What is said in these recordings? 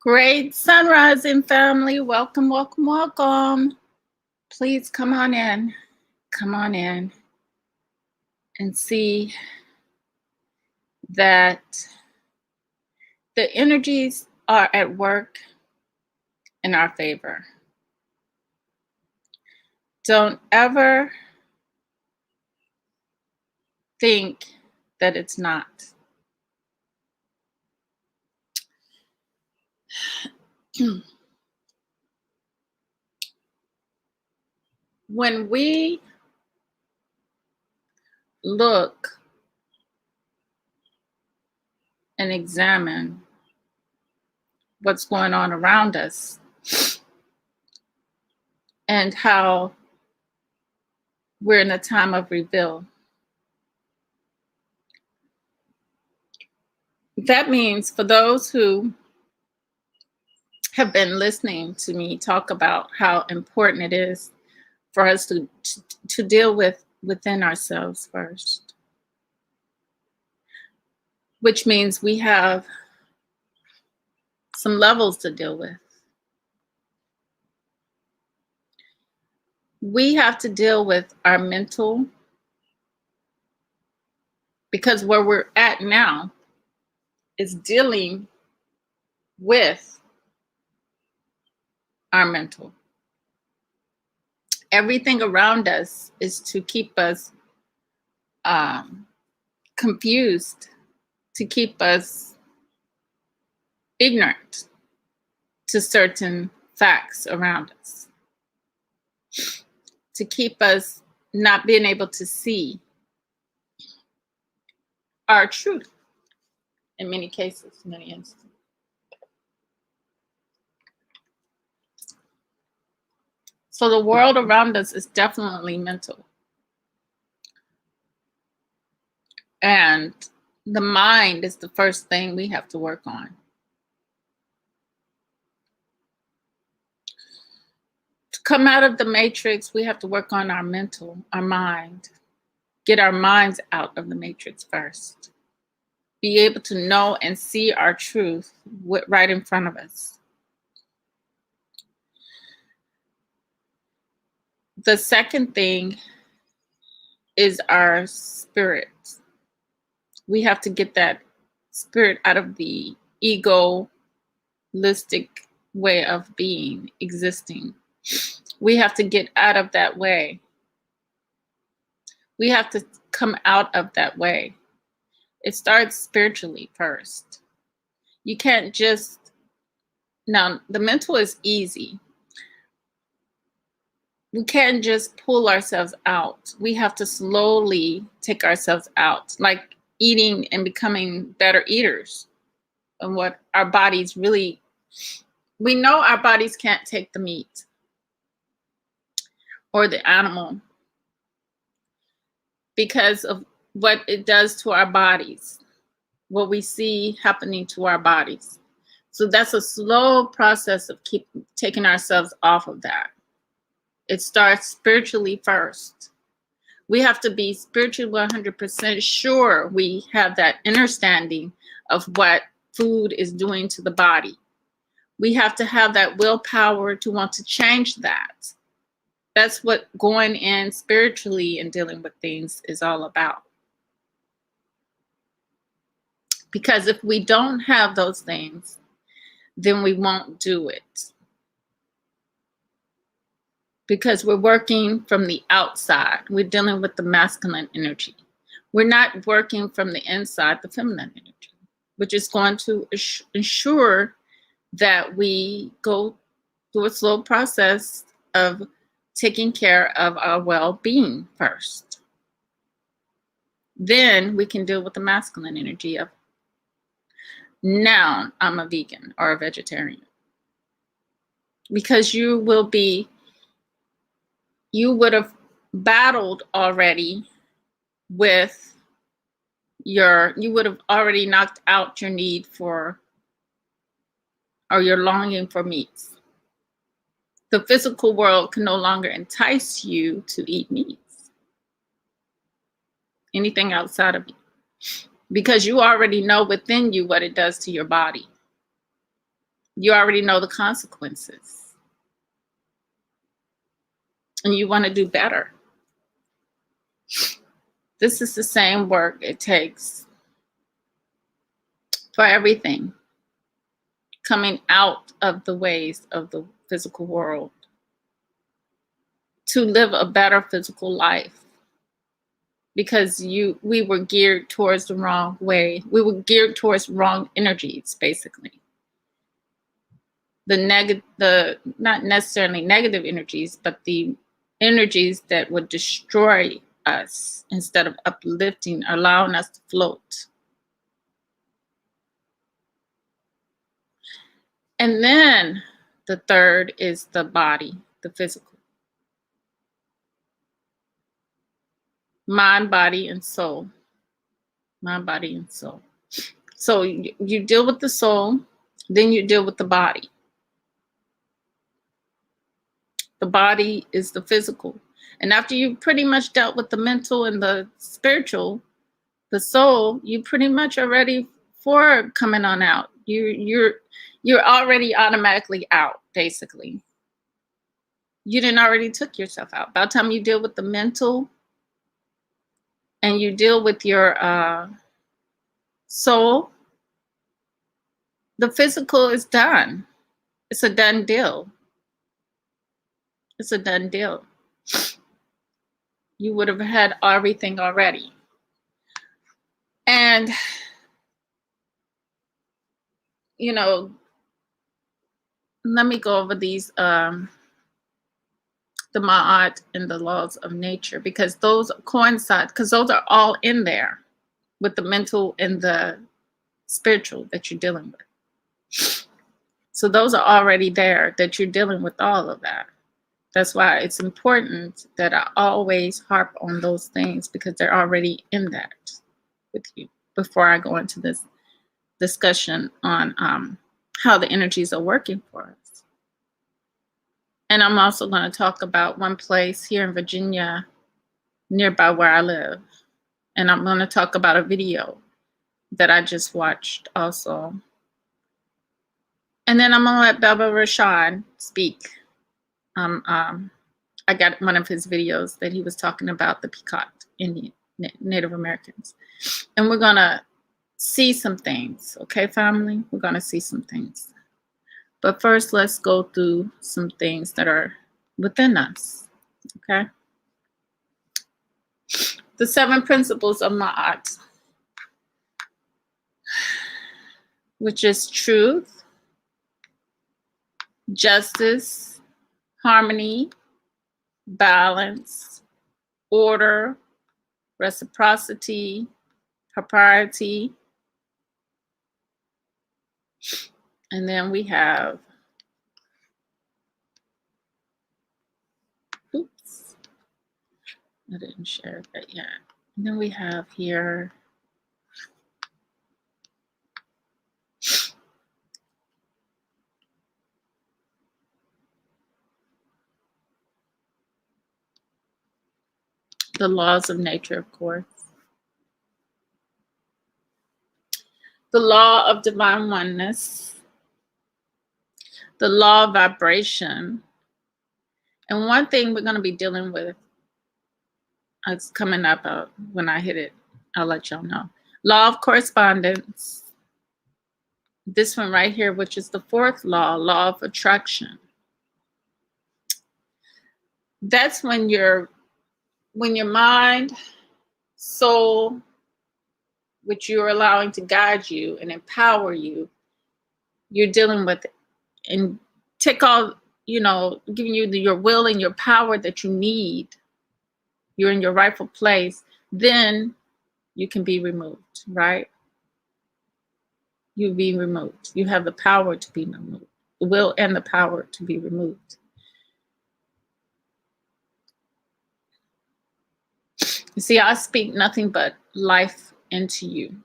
Great sunrising family. Welcome, welcome, welcome. Please come on in. Come on in and see that the energies are at work in our favor. Don't ever think that it's not. When we look and examine what's going on around us and how we're in a time of reveal, that means for those who have been listening to me talk about how important it is for us to deal with within ourselves first, which means we have some levels to deal with. We have to deal with our mental, because where we're at now is dealing with our mental. Everything around us is to keep us confused, to keep us ignorant to certain facts around us, to keep us not being able to see our truth in many cases, many instances. So the world around us is definitely mental. And the mind is the first thing we have to work on. To come out of the matrix, we have to work on our mental, our mind. Get our minds out of the matrix first. Be able to know and see our truth right in front of us. The second thing is our spirit. We have to get that spirit out of the egoistic way of being, existing. We have to get out of that way. We have to come out of that way. It starts spiritually first. You can't just, now the mental is easy. We can't just pull ourselves out. We have to slowly take ourselves out, like eating and becoming better eaters. And what our bodies really, we know our bodies can't take the meat or the animal because of what it does to our bodies, what we see happening to our bodies. So that's a slow process of taking ourselves off of that. It starts spiritually first. We have to be spiritually 100% sure we have that understanding of what food is doing to the body. We have to have that willpower to want to change that. That's what going in spiritually and dealing with things is all about. Because if we don't have those things, then we won't do it. Because we're working from the outside. We're dealing with the masculine energy. We're not working from the inside, the feminine energy, which is going to ensure that we go through a slow process of taking care of our well-being first. Then we can deal with the masculine energy of, now I'm a vegan or a vegetarian. Because you would have battled already with you would have already knocked out your need for, or your longing for meats. The physical world can no longer entice you to eat meats, anything outside of you, because you already know within you what it does to your body. You already know the consequences. And you want to do better. This is the same work it takes for everything coming out of the ways of the physical world to live a better physical life. Because we were geared towards the wrong way. We were geared towards wrong energies, basically. The not necessarily negative energies, but the energies that would destroy us instead of uplifting, allowing us to float. And then the third is the body, the physical. Mind, body, and soul. Mind, body, and soul. So you deal with the soul, then you deal with the body. The body is the physical. And after you pretty much dealt with the mental and the spiritual, the soul, you pretty much are ready for coming on out. You're already automatically out, basically. You didn't already took yourself out. By the time you deal with the mental and you deal with your soul, the physical is done. It's a done deal. It's a done deal. You would have had everything already. And, you know, let me go over these, the Ma'at and the laws of nature, because those coincide, because those are all in there with the mental and the spiritual that you're dealing with. So those are already there, that you're dealing with all of that. That's why it's important that I always harp on those things, because they're already in that with you before I go into this discussion on how the energies are working for us. And I'm also going to talk about one place here in Virginia, nearby where I live. And I'm going to talk about a video that I just watched also. And then I'm going to let Baba Rashad speak. I got one of his videos that he was talking about the Pequot Indian, Native Americans. And we're going to see some things, okay, family? We're going to see some things. But first, let's go through some things that are within us, okay? The 7 principles of Ma'at, which is truth, justice, harmony, balance, order, reciprocity, propriety. And then we have, oops, I didn't share that yet. And then we have here, the laws of nature, of course. The law of divine oneness, the law of vibration. And one thing we're going to be dealing with, it's coming up when I hit it, I'll let y'all know. Law of correspondence. This one right here, which is the 4th law, law of attraction. That's when your mind, soul, which you're allowing to guide you and empower you, you're dealing with it. And take all, giving you your will and your power that you need. You're in your rightful place. Then you can be removed, right? You be removed. You have the power to be removed. The will and the power to be removed. You see, I speak nothing but life into you,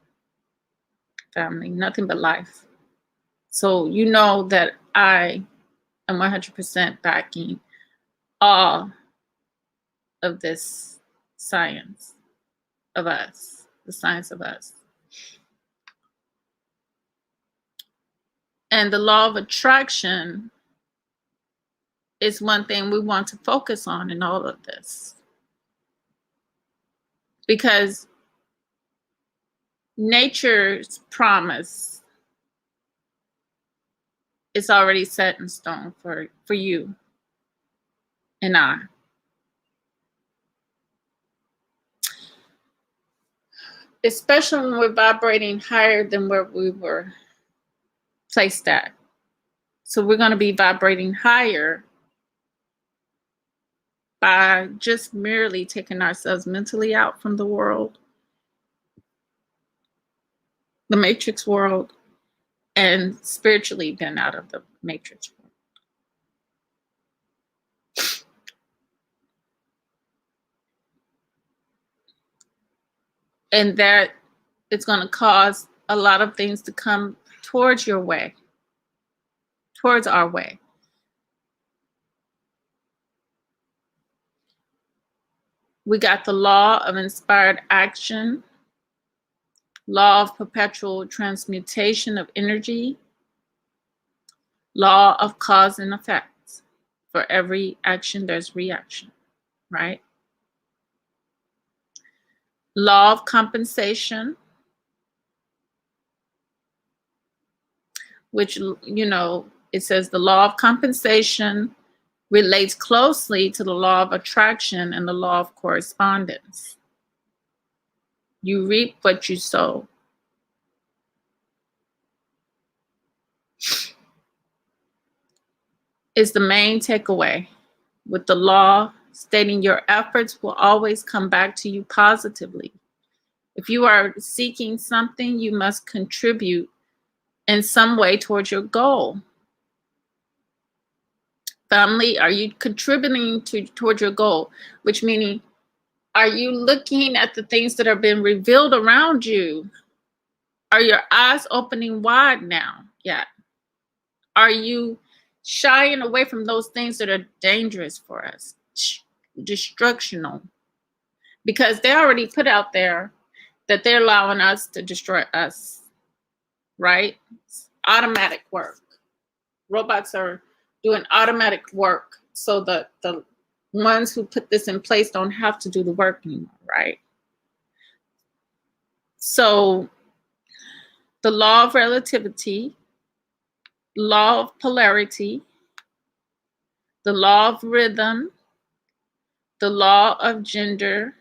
family, nothing but life. So you know that I am 100% backing all of this science of us, the science of us. And the law of attraction is one thing we want to focus on in all of this. Because nature's promise is already set in stone for you and I. Especially when we're vibrating higher than where we were placed at. So we're going to be vibrating higher by just merely taking ourselves mentally out from the world, the matrix world, and spiritually been out of the matrix world. And that it's going to cause a lot of things to come towards your way, towards our way. We got the law of inspired action, law of perpetual transmutation of energy, law of cause and effect. For every action, there's reaction, right? Law of compensation, which, you know, it says the law of compensation relates closely to the law of attraction and the law of correspondence. You reap what you sow. Is the main takeaway, with the law stating your efforts will always come back to you positively. If you are seeking something, you must contribute in some way towards your goal. Family, are you contributing towards your goal? Which meaning, are you looking at the things that are being revealed around you? Are your eyes opening wide now? Yeah. Are you shying away from those things that are dangerous for us, destructional? Because they already put out there that they're allowing us to destroy us, right? It's automatic work. Robots are doing automatic work so that the ones who put this in place don't have to do the work anymore, right? So the law of relativity, law of polarity, the law of rhythm, the law of gender,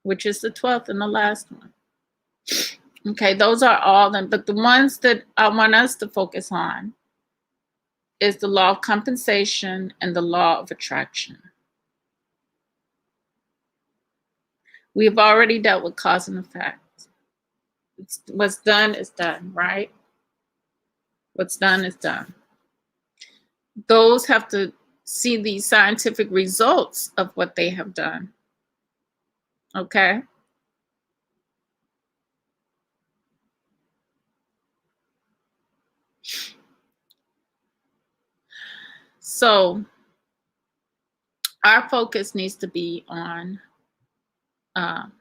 which is the 12th and the last one. Okay, those are all them, but the ones that I want us to focus on is the law of compensation and the law of attraction. We've already dealt with cause and effect. What's done is done, right? What's done is done. Those have to see the scientific results of what they have done. Okay? So our focus needs to be on the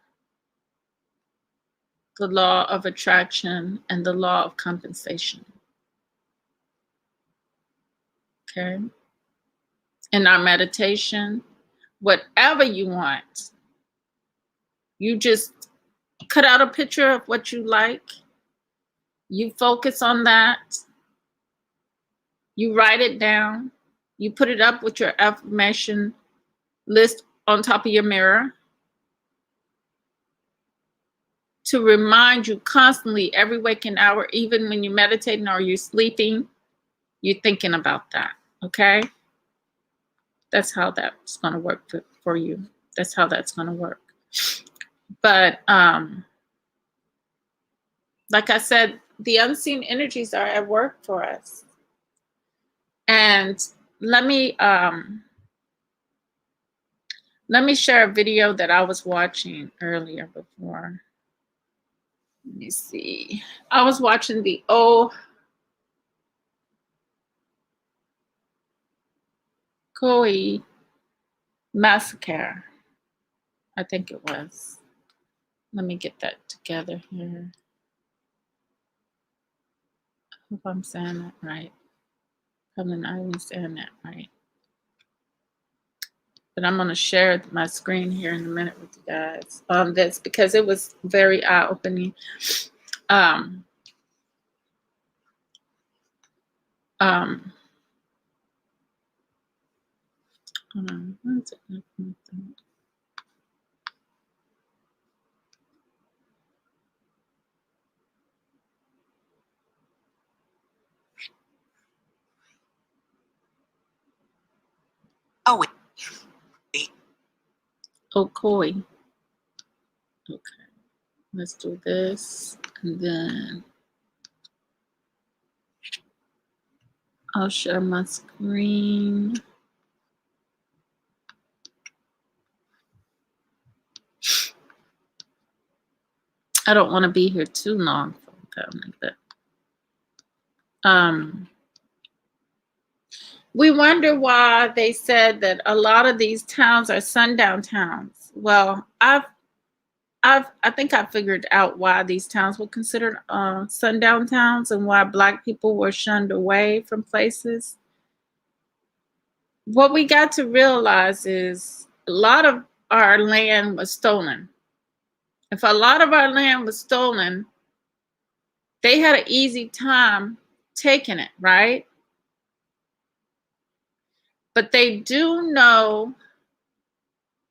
law of attraction and the law of compensation. Okay? In our meditation, whatever you want, you just cut out a picture of what you like. You focus on that. You write it down. You put it up with your affirmation list on top of your mirror to remind you constantly, every waking hour, even when you're meditating or you're sleeping, you're thinking about that, okay? That's how that's going to work for you. That's how that's going to work. But like I said, the unseen energies are at work for us. And let me share a video that I was watching earlier before. Let me see. I was watching the Ocoee massacre. I think it was. Let me get that together here. Hope I'm saying that right. Probably not even saying that right. But I'm going to share my screen here in a minute with you guys. That's because it was very eye-opening. Hold on. Oh, wait. Ocoee. Okay. Let's do this. And then I'll share my screen. I don't want to be here too long. We wonder why they said that a lot of these towns are sundown towns. Well, I think I figured out why these towns were considered sundown towns and why Black people were shunned away from places. What we got to realize is a lot of our land was stolen. If a lot of our land was stolen, they had an easy time taking it, right? But they do know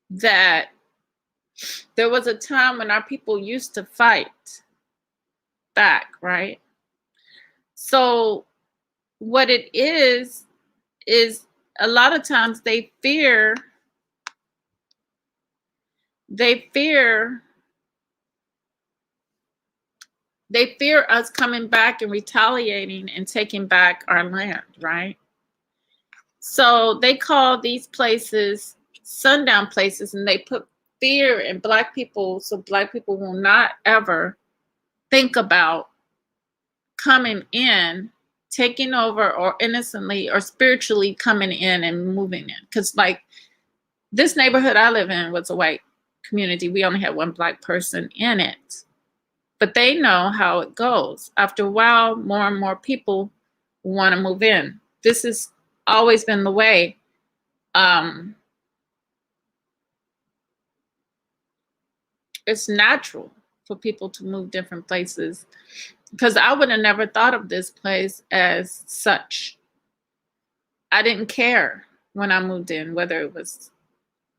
that there was a time when our people used to fight back, right? So what it is a lot of times they fear us coming back and retaliating and taking back our land, right? So they call these places sundown places, and they put fear in Black people so Black people will not ever think about coming in, taking over, or innocently or spiritually coming in and moving in. Because like this neighborhood I live in was a white community. We only had one Black person in it. But they know how it goes. After a while, more and more people want to move in. This has always been the way. It's natural for people to move different places, because I would have never thought of this place as such. I didn't care when I moved in, whether it was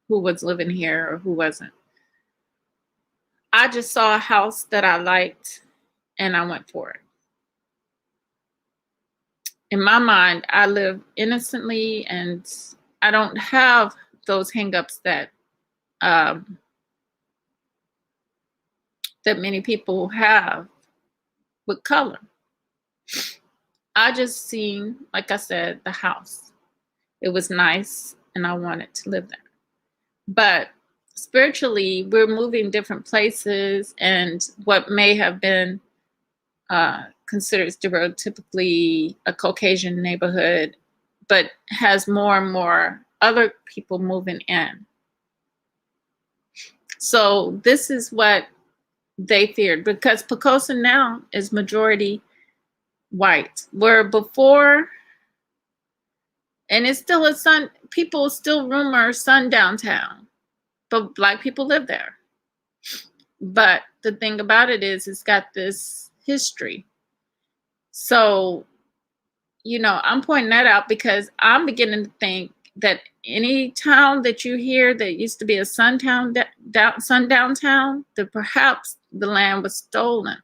who was living here or who wasn't. I just saw a house that I liked and I went for it. In my mind, I live innocently and I don't have those hangups that that many people have with color. I just seen, like I said, the house. It was nice and I wanted to live there. But spiritually, we're moving different places, and what may have been considered stereotypically a Caucasian neighborhood, but has more and more other people moving in. So this is what they feared, because Poquoson now is majority white, where before, and it's still people still rumor sundown town, but Black people live there. But the thing about it is it's got this history. So, you know, I'm pointing that out because I'm beginning to think that any town that you hear that used to be a sundown town, that perhaps the land was stolen.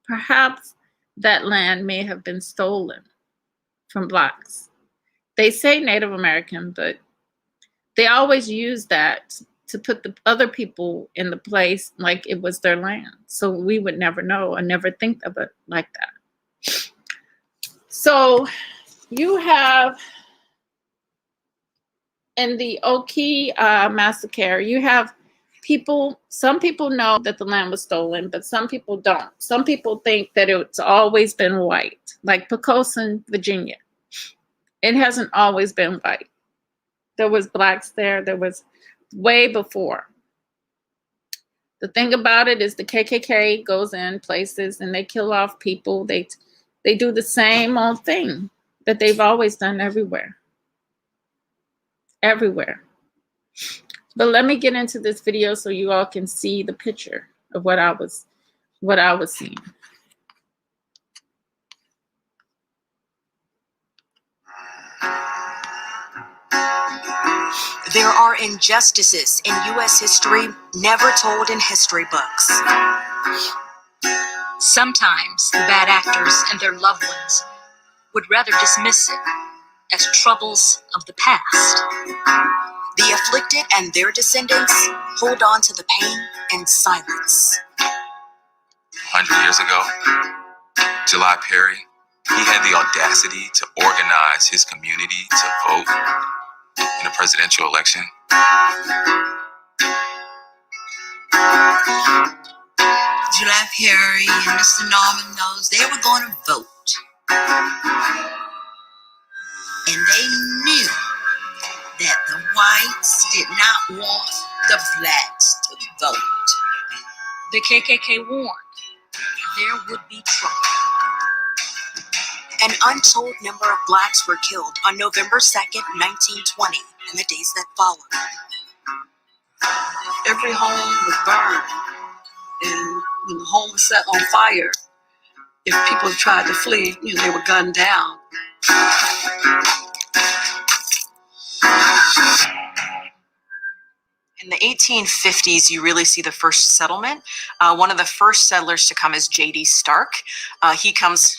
Perhaps that land may have been stolen from Blacks. They say Native American, but they always use that to put the other people in the place like it was their land. So we would never know or never think of it like that. So you have, in the Ocoee massacre, you have people, some people know that the land was stolen, but some people don't. Some people think that it's always been white, like Poquoson, Virginia. It hasn't always been white. There was Blacks there. There was way before. The thing about it is the KKK goes in places and they kill off people. They They do the same old thing that they've always done everywhere. Everywhere. But let me get into this video so you all can see the picture of what I was seeing. There are injustices in U.S. history never told in history books. Sometimes the bad actors and their loved ones would rather dismiss it as troubles of the past. The afflicted and their descendants hold on to the pain in silence. 100 years ago, July Perry, he had the audacity to organize his community to vote in a presidential election. July Perry and Mr. Norman knows they were going to vote. And they knew that the whites did not want the blacks to vote. The KKK warned there would be trouble. An untold number of blacks were killed on November 2nd, 1920, and the days that followed. Every home was burned, and when the home was set on fire, if people tried to flee, they were gunned down. In the 1850s, you really see the first settlement. One of the first settlers to come is J.D. Stark. He comes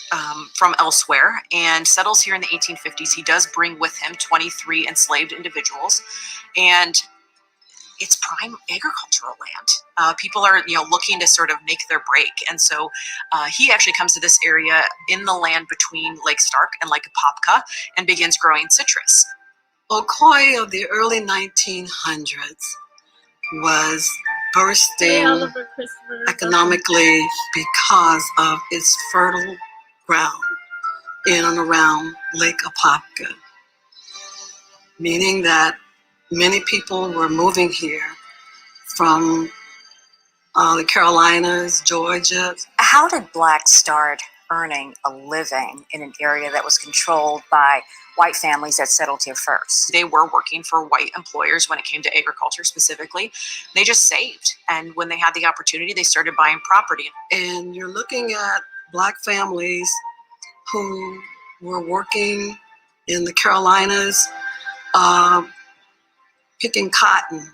from elsewhere and settles here in the 1850s. He does bring with him 23 enslaved individuals, and it's prime agricultural land. People are, looking to sort of make their break, and so he actually comes to this area in the land between Lake Stark and Lake Apopka and begins growing citrus. Ocoee of the early 1900s was bursting economically because of its fertile ground in and around Lake Apopka, meaning that many people were moving here from the Carolinas, Georgia. How did blacks start earning a living in an area that was controlled by white families that settled here first? They were working for white employers when it came to agriculture specifically. They just saved. And when they had the opportunity, they started buying property. And you're looking at black families who were working in the Carolinas, picking cotton.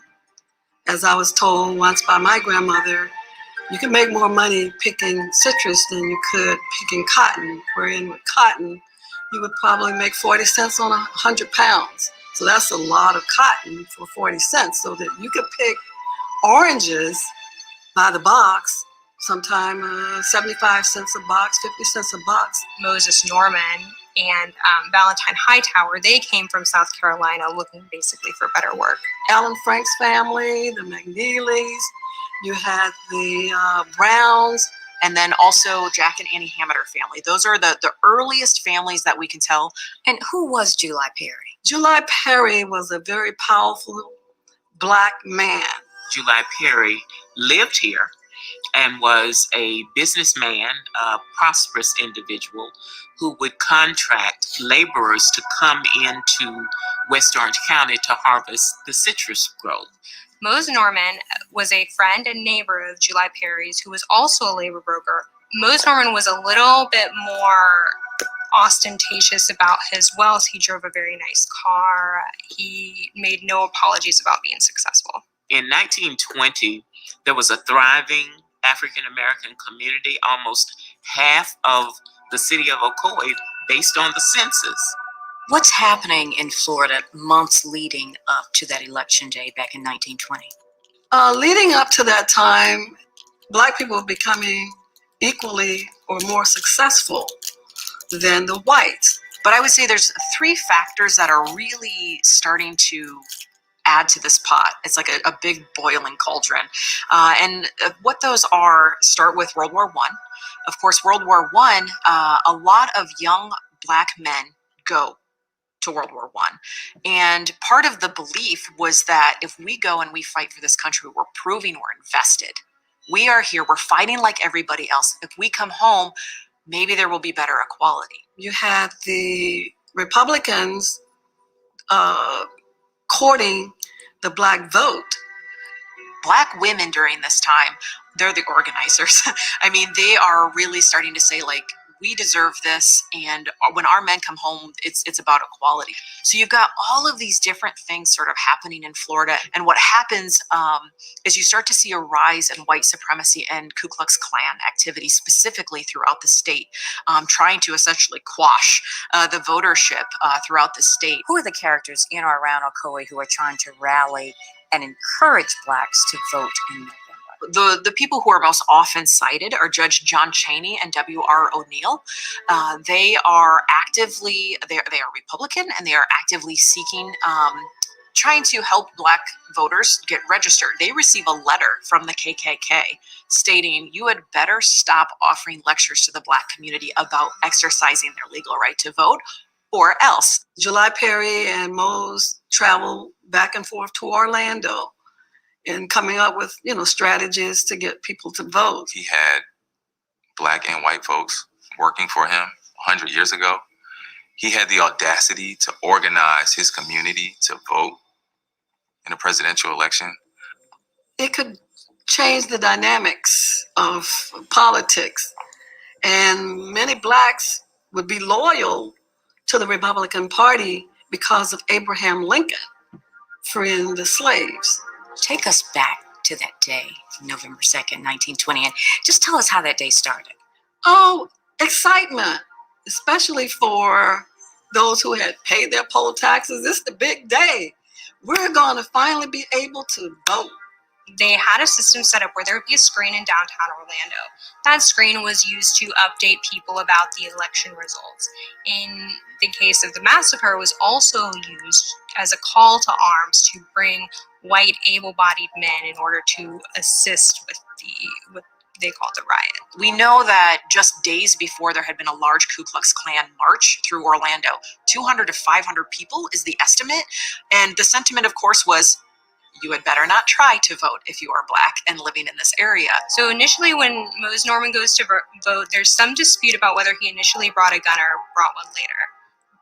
As I was told once by my grandmother, you can make more money picking citrus than you could picking cotton, wherein with cotton, you would probably make 40 cents on 100 pounds. So that's a lot of cotton for 40 cents, so that you could pick oranges by the box, sometime 75 cents a box, 50 cents a box. Moses Norman and Valentine Hightower, they came from South Carolina looking basically for better work. Allen Frank's family, the McNeelys, you had the Browns, and then also Jack and Annie Hameter family. Those are the earliest families that we can tell. And who was July Perry? July Perry was a very powerful black man. July Perry lived here and was a businessman, a prosperous individual who would contract laborers to come into West Orange County to harvest the citrus grove. Mose Norman was a friend and neighbor of July Perry's, who was also a labor broker. Mose Norman was a little bit more ostentatious about his wealth. He drove a very nice car. He made no apologies about being successful. In 1920, there was a thriving African-American community, almost half of the city of Ocoee, based on the census. What's happening in Florida months leading up to that election day back in 1920? Leading up to that time, black people were becoming equally or more successful than the whites. But I would say there's three factors that are really starting to add to this pot. It's like a big boiling cauldron. And what those are, start with World War I. Of course, World War I, a lot of young black men go to World War I. And part of the belief was that if we go and we fight for this country, we're proving we're invested. We are here, we're fighting like everybody else. If we come home, maybe there will be better equality. You had the Republicans courting the Black vote. Black women during this time, they're the organizers. I mean, they are really starting to say, like, we deserve this, and when our men come home, it's about equality. So you've got all of these different things sort of happening in Florida, and what happens is you start to see a rise in white supremacy and Ku Klux Klan activity specifically throughout the state, trying to essentially quash the votership throughout the state. Who are the characters in or around Ocoee who are trying to rally and encourage Blacks to vote in November? The people who are most often cited are Judge John Chaney and W.R. O'Neill. They are Republican, and they are actively seeking, trying to help Black voters get registered. They receive a letter from the KKK stating, you had better stop offering lectures to the Black community about exercising their legal right to vote, or else. July Perry and Mose traveled back and forth to Orlando and coming up with, strategies to get people to vote. He had Black and white folks working for him 100 years ago. He had the audacity to organize his community to vote in a presidential election. It could change the dynamics of politics, and many Blacks would be loyal to the Republican Party because of Abraham Lincoln freeing the slaves. Take us back to that day, November 2nd, 1920, and just tell us how that day started. Oh, excitement, especially for those who had paid their poll taxes. This is the big day. We're going to finally be able to vote. They had a system set up where there would be a screen in downtown Orlando. That screen was used to update people about the election results. In the case of the massacre, it was also used as a call to arms to bring white able-bodied men in order to assist with what they called the riot. We know that just days before there had been a large Ku Klux Klan march through Orlando. 200 to 500 people is the estimate. And the sentiment, of course, was, you had better not try to vote if you are Black and living in this area. So initially when Mose Norman goes to vote, there's some dispute about whether he initially brought a gun or brought one later.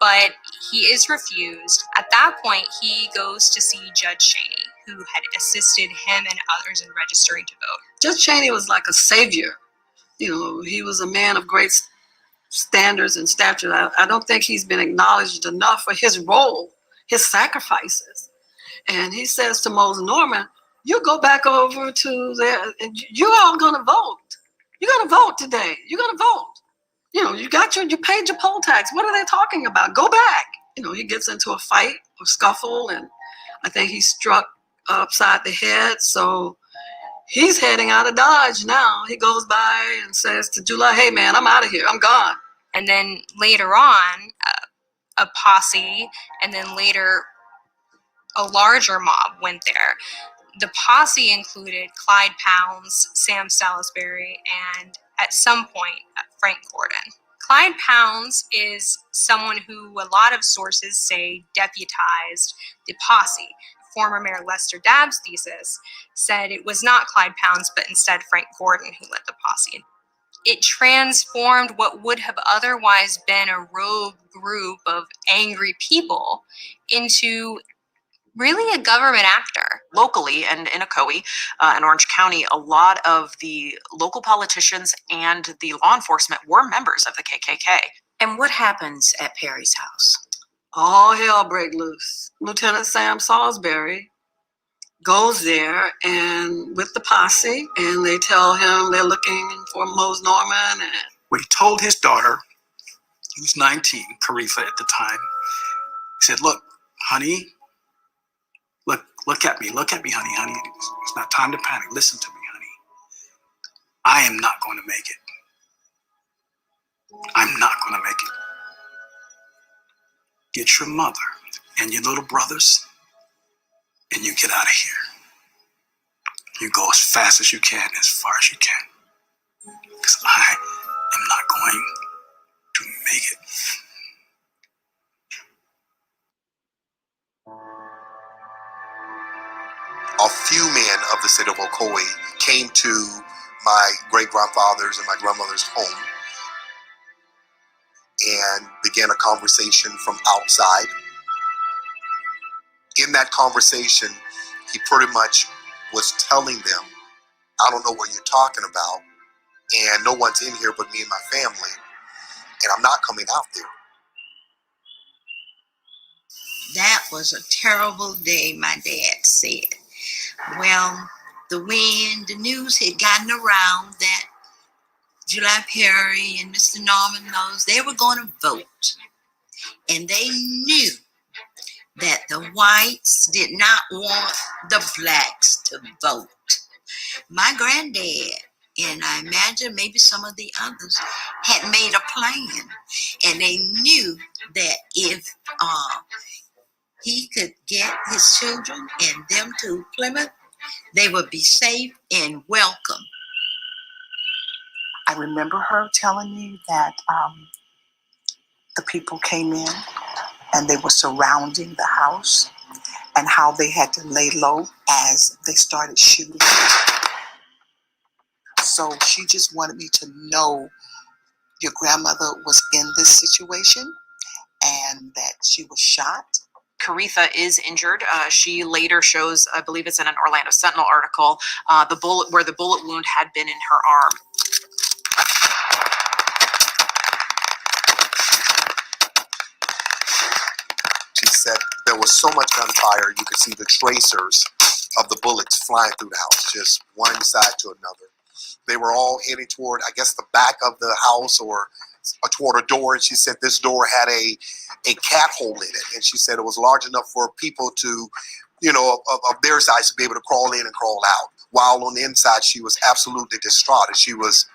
But he is refused. At that point, he goes to see Judge Chaney, who had assisted him and others in registering to vote. Judge Chaney was like a savior. He was a man of great standards and stature. I don't think he's been acknowledged enough for his role, his sacrifices. And he says to Mose Norman, you go back over to there, and you're all going to vote. You're going to vote today. You're going to vote. You paid your poll tax. What are they talking about? Go back. He gets into a fight or scuffle, and I think he's struck upside the head. So he's heading out of Dodge now. He goes by and says to July, hey, man, I'm out of here. I'm gone. And then later on, a posse, and then later a larger mob went there. The posse included Clyde Pounds, Sam Salisbury, and at some point, Frank Gordon. Clyde Pounds is someone who a lot of sources say deputized the posse. Former Mayor Lester Dabbs' thesis said it was not Clyde Pounds, but instead Frank Gordon who led the posse. It transformed what would have otherwise been a rogue group of angry people into really a government actor. Locally and in Ocoee, in Orange County, a lot of the local politicians and the law enforcement were members of the KKK. And what happens at Perry's house? All hell break loose. Lieutenant Sam Salisbury goes there and with the posse, and they tell him they're looking for Mose Norman. And When he told his daughter, he was 19, Caritha at the time, he said, look, honey, look at me, honey. It's not time to panic. Listen to me, honey. I am not going to make it. I'm not going to make it. Get your mother and your little brothers, and you get out of here. You go as fast as you can, as far as you can. Because I am not going to make it. A few men of the city of Ocoee came to my great-grandfather's and my grandmother's home and began a conversation from outside. In that conversation, he pretty much was telling them, I don't know what you're talking about, and no one's in here but me and my family, and I'm not coming out there. That was a terrible day, my dad said. Well, the wind, the news had gotten around that July Perry and Mr. Norman Mose, they were going to vote. And they knew that the whites did not want the blacks to vote. My granddad, and I imagine maybe some of the others, had made a plan. And they knew that if he could get his children and them to Plymouth, they would be safe and welcome. I remember her telling me that the people came in and they were surrounding the house and how they had to lay low as they started shooting. So she just wanted me to know your grandmother was in this situation and that she was shot. Caretha is injured. She later shows, I believe it's in an Orlando Sentinel article, the bullet wound had been in her arm. She said there was so much gunfire, you could see the tracers of the bullets flying through the house, just one side to another. They were all heading toward, I guess, the back of the house or toward a door. And she said this door had a cat hole in it. And she said it was large enough for people to, you know, of their size to be able to crawl in and crawl out. While on the inside, she was absolutely distraught and she was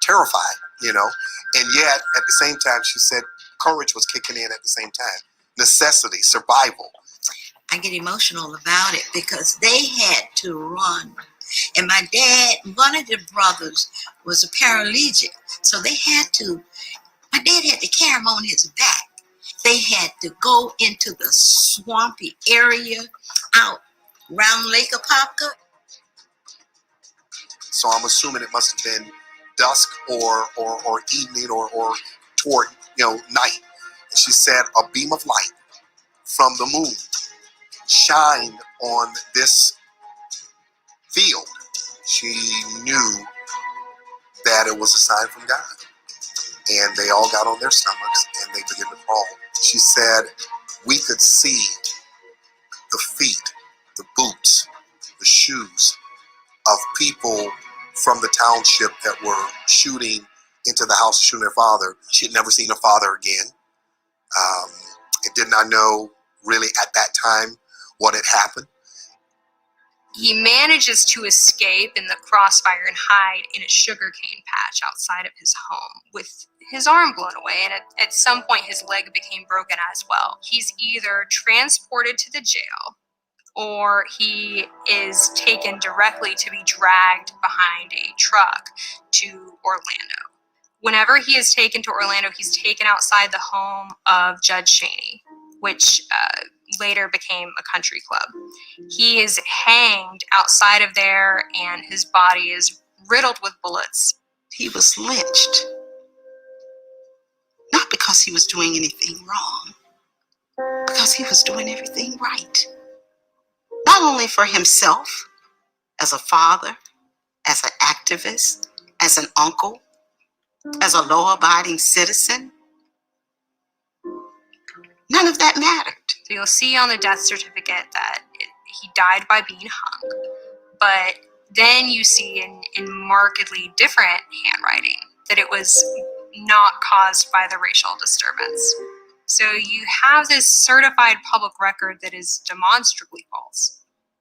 terrified, you know. And yet, at the same time, she said courage was kicking in at the same time. Necessity, survival. I get emotional about it because they had to run. And my dad, one of the brothers, was a paraplegic. So they had to, my dad had to carry him on his back. They had to go into the swampy area out around Lake Apopka. So I'm assuming it must have been dusk or evening or toward, you know, night. And she said a beam of light from the moon shined on this field. She knew that it was a sign from God. And they all got on their stomachs and they began to crawl. She said we could see the feet, the boots, the shoes of people from the township that were shooting into the house, shooting their father. She had never seen her father again. And did not know really at that time what had happened. He manages to escape in the crossfire and hide in a sugarcane patch outside of his home with his arm blown away, and at some point his leg became broken as well. He's either transported to the jail or he is taken directly to be dragged behind a truck to Orlando. Whenever he is taken to Orlando, he's taken outside the home of Judge Cheney, which later became a country club. He is hanged outside of there and his body is riddled with bullets. He was lynched, not because he was doing anything wrong, because he was doing everything right. Not only for himself, as a father, as an activist, as an uncle, as a law-abiding citizen. None of that mattered. So you'll see on the death certificate that he died by being hung, but then you see in markedly different handwriting that it was not caused by the racial disturbance. So you have this certified public record that is demonstrably false.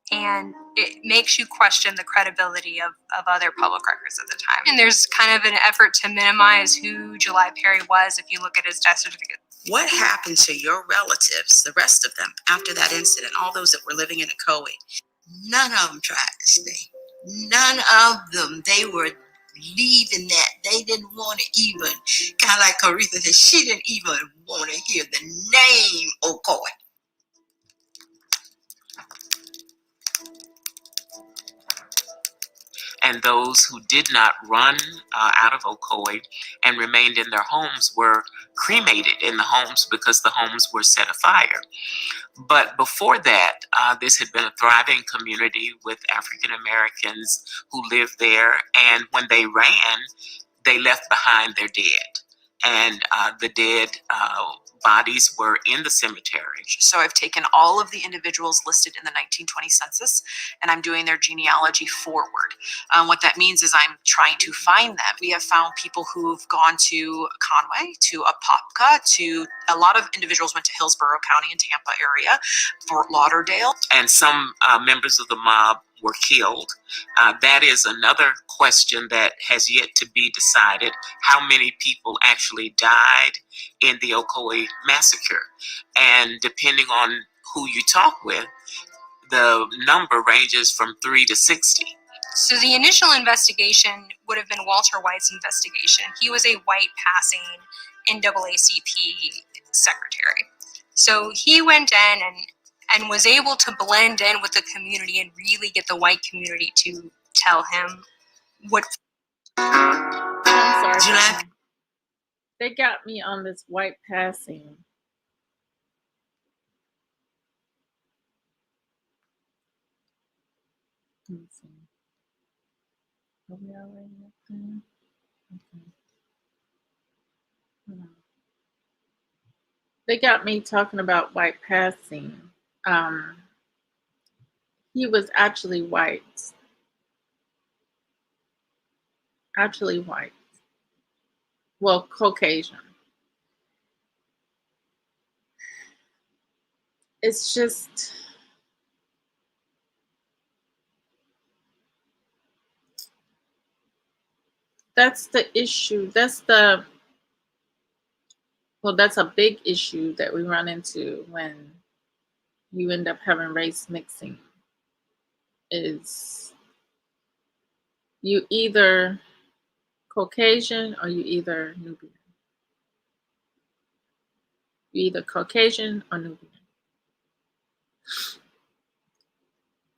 And it makes you question the credibility of other public records at the time. And there's kind of an effort to minimize who July Perry was if you look at his death certificate. What happened to your relatives, the rest of them, after that incident, all those that were living in Ocoee? None of them tried to stay. None of them. They were leaving that. They didn't want to even, kind of like Caretha said, she didn't even want to hear the name Ocoee. And those who did not run out of Ocoee and remained in their homes were cremated in the homes because the homes were set afire. But before that, this had been a thriving community with African Americans who lived there. And when they ran, they left behind their dead. And the dead bodies were in the cemetery. So I've taken all of the individuals listed in the 1920 census and I'm doing their genealogy forward. What that means is I'm trying to find them. We have found people who've gone to Conway, to Apopka, to a lot of individuals went to Hillsborough County and Tampa area, Fort Lauderdale. And some members of the mob were killed. That is another question that has yet to be decided. How many people actually died in the Ocoee massacre? And depending on who you talk with, the number ranges from 3 to 60. So the initial investigation would have been Walter White's investigation. He was a white passing NAACP secretary. So he went in and was able to blend in with the community and really get the white community to tell him what. I'm sorry. They got me on this white passing. Let me see. Are we already up there? Okay. Hold on. They got me talking about white passing. He was actually white. Actually white. Well, Caucasian. It's just, that's the issue. That's the, well, that's a big issue that we run into when you end up having race mixing. Is you either Caucasian or you either Nubian. You either Caucasian or Nubian.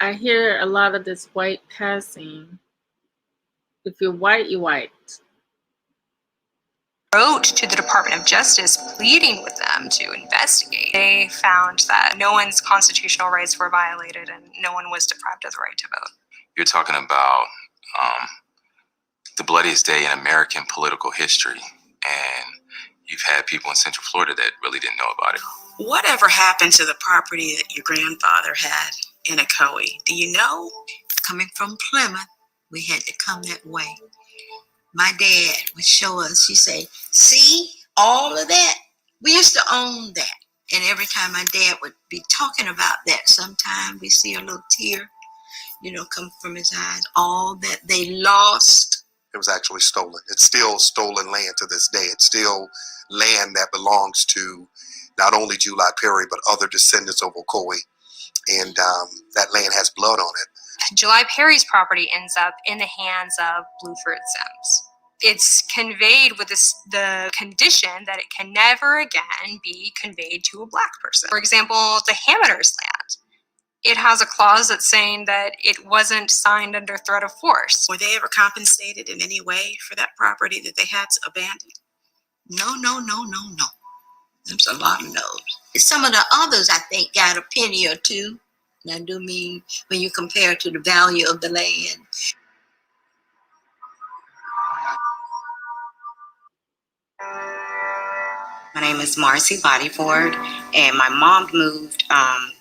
I hear a lot of this white passing. If you're white, you're white. Wrote to the Department of Justice pleading with them to investigate. They found that no one's constitutional rights were violated and no one was deprived of the right to vote. You're talking about the bloodiest day in American political history, and you've had people in Central Florida that really didn't know about it. Whatever happened to the property that your grandfather had in Ocoee? Do you know? Coming from Plymouth, we had to come that way. My dad would show us, he'd say, see all of that? We used to own that. And every time my dad would be talking about that, sometime we see a little tear, come from his eyes. All that they lost. It was actually stolen. It's still stolen land to this day. It's still land that belongs to not only July Perry, but other descendants of Ocoee. And that land has blood on it. July Perry's property ends up in the hands of Bluford Sims. It's conveyed with the condition that it can never again be conveyed to a Black person. For example, the Hammonders land. It has a clause that's saying that it wasn't signed under threat of force. Were they ever compensated in any way for that property that they had to abandon? No. There's a lot of those. Some of the others, I think, got a penny or two. And I do mean when you compare to the value of the land. My name is Marcy Bodyford, and my mom moved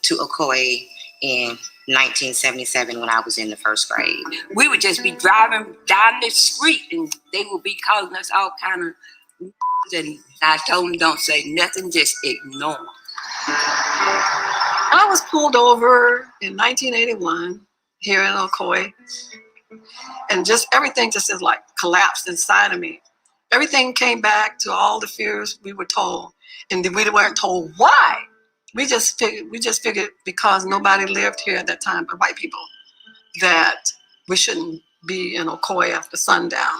to Ocoee in 1977 when I was in the first grade. We would just be driving down the street and they would be calling us all kind of and I told them don't say nothing, just ignore them. I was pulled over in 1981 here in Ocoee, and just everything just is like collapsed inside of me. Everything came back to all the fears we were told, and we weren't told why. We just figured because nobody lived here at that time but white people, that we shouldn't be in Ocoee after sundown.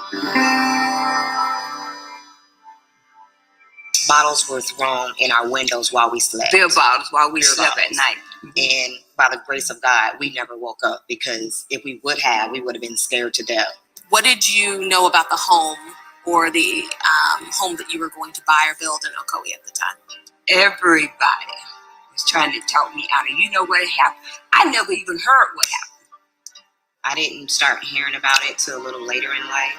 Bottles were thrown in our windows while we slept. Beer bottles while we slept at night. And by the grace of God, we never woke up, because if we would have, we would have been scared to death. What did you know about the home for the home that you were going to buy or build in Ocoee at the time? Everybody was trying to talk me out of. You know what happened? I never even heard what happened. I didn't start hearing about it till a little later in life.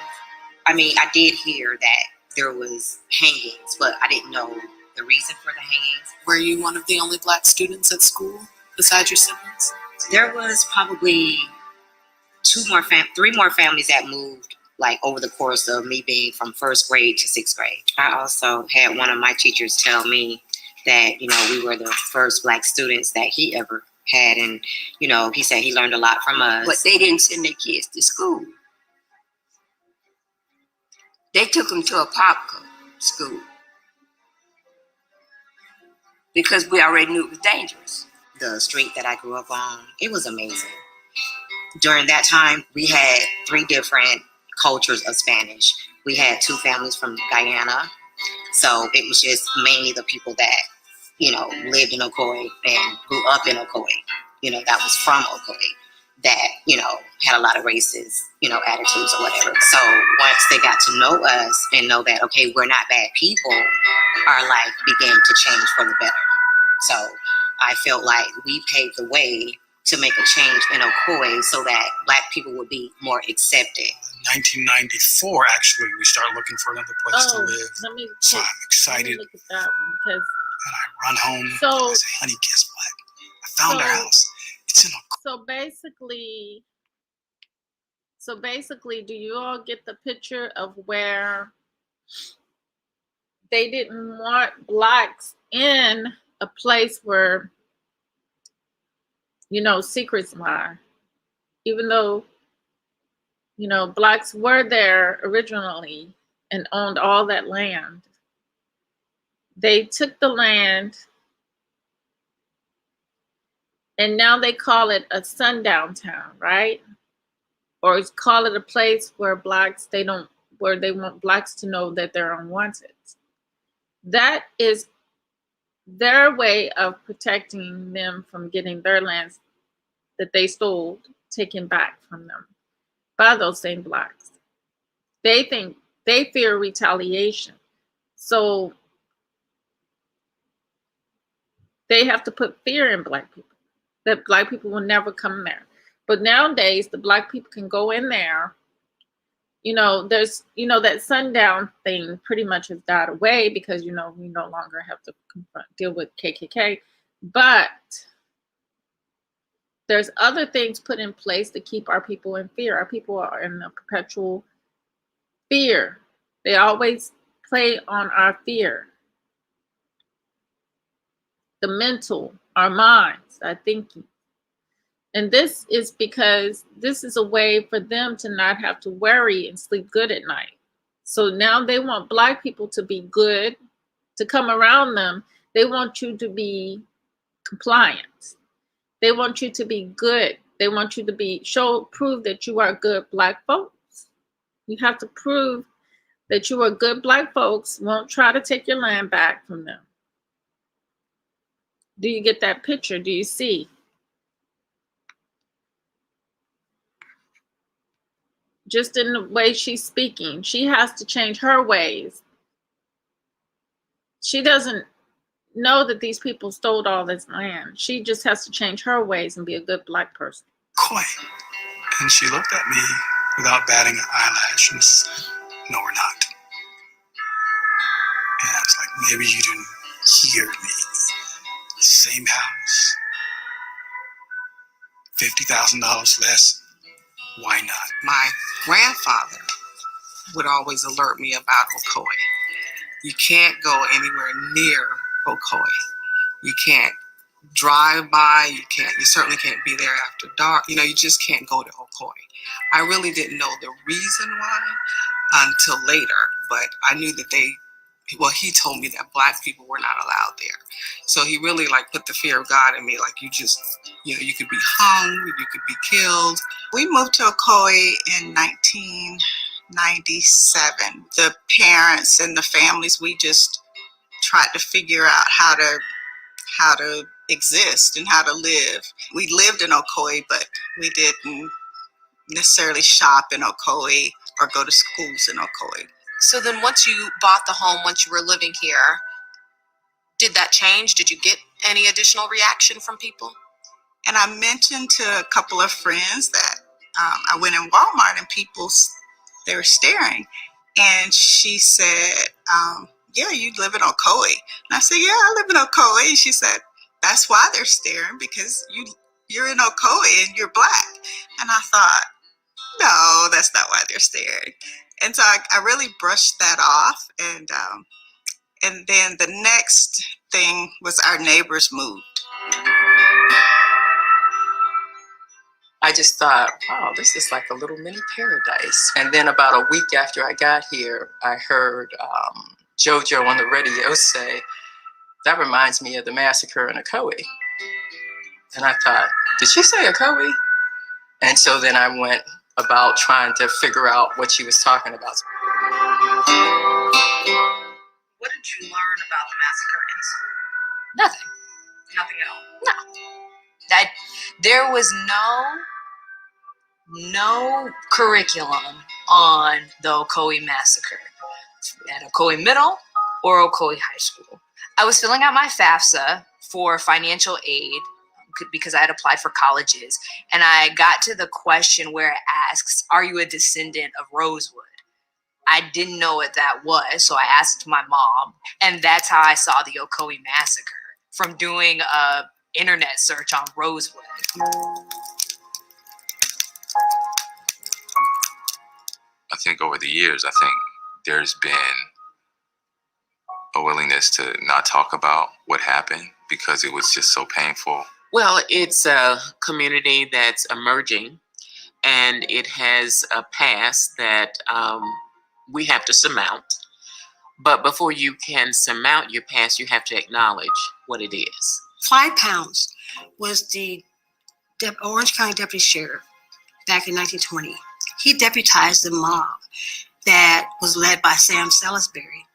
I mean, I did hear that there was hangings, but I didn't know the reason for the hangings. Were you one of the only Black students at school besides your siblings? There was probably three more families that moved like over the course of me being from first grade to sixth grade. I also had one of my teachers tell me that, you know, we were the first Black students that he ever had. And, you know, he said he learned a lot from us. But they didn't send their kids to school. They took them to a pop school because we already knew it was dangerous. The street that I grew up on, it was amazing. During that time, we had 3 different cultures of Spanish. We had 2 families from Guyana. So it was just mainly the people that, you know, lived in Ocoee and grew up in Ocoee, you know, that was from Ocoee, that, you know, had a lot of racist, you know, attitudes or whatever. So once they got to know us and know that, okay, we're not bad people, our life began to change for the better. So I felt like we paved the way to make a change in Ocoee so that Black people would be more accepted. 1994, actually, we started looking for another place to live. So I'm excited. Look at that one because. And I run home. So, I say, honey, guess what? I found our house. It's in Ocoee. So basically, do you all get the picture of where they didn't want Blacks in a place where, you know, secrets lie? Even though, you know, Blacks were there originally and owned all that land. They took the land and now they call it a sundown town, right? Or call it a place where Blacks, where they want Blacks to know that they're unwanted. That is their way of protecting them from getting their lands that they stole taken back from them by those same Blacks. They fear retaliation. So they have to put fear in Black people, that Black people will never come there. But nowadays, the Black people can go in there. You know, there's, you know, that sundown thing pretty much has died away because, you know, we no longer have to deal with KKK. But there's other things put in place to keep our people in fear. Our people are in a perpetual fear. They always play on our fear. The mental, our minds, our thinking. And this is because this is a way for them to not have to worry and sleep good at night. So now they want Black people to be good, to come around them. They want you to be compliant. They want you to be good. They want you to prove that you are good Black folks. You have to prove that you are good Black folks, won't try to take your land back from them. Do you get that picture? Do you see? Just in the way she's speaking, she has to change her ways. She doesn't know that these people stole all this land. She just has to change her ways and be a good Black person. Coy. And she looked at me without batting an eyelash and said, no, we're not. And I was like, maybe you didn't hear me. Same house. $50,000 less. Why not? My grandfather would always alert me about Ocoee. You can't go anywhere near Ocoee. You can't drive by. You certainly can't be there after dark. You know, you just can't go to Ocoee. I really didn't know the reason why until later, but I knew that he told me that Black people were not allowed there. So he really put the fear of God in me. You could be hung, you could be killed. We moved to Ocoee in 1997. The parents and the families, we just tried to figure out how to exist and how to live. We lived in Ocoee, but we didn't necessarily shop in Ocoee or go to schools in Ocoee. So then once you bought the home, once you were living here, did that change? Did you get any additional reaction from people? And I mentioned to a couple of friends that I went in Walmart and they were staring. And she said, yeah, you live in Ocoee. And I said, yeah, I live in Ocoee. And she said, that's why they're staring, because you're in Ocoee and you're Black. And I thought, no, that's not why they're staring. And so I really brushed that off. And then the next thing was our neighbors moved. I just thought, wow, this is like a little mini paradise. And then about a week after I got here, I heard JoJo on the radio say, that reminds me of the massacre in Ocoee. And I thought, did she say Ocoee? And so then I went about trying to figure out what she was talking about. What did you learn about the massacre in school? Nothing. Nothing at all. No. There was no curriculum on the Ocoee massacre at Ocoee Middle or Ocoee High School. I was filling out my FAFSA for financial aid because I had applied for colleges, and I got to the question where it asks, are you a descendant of Rosewood? I didn't know what that was, so I asked my mom, and that's how I saw the Ocoee massacre, from doing a internet search on Rosewood. I think over the years, I think there's been a willingness to not talk about what happened because it was just so painful. Well, it's a community that's emerging, and it has a past that we have to surmount. But before you can surmount your past, you have to acknowledge what it is. Clyde Pounds was the Orange County Deputy Sheriff back in 1920. He deputized the mob that was led by Sam Salisbury.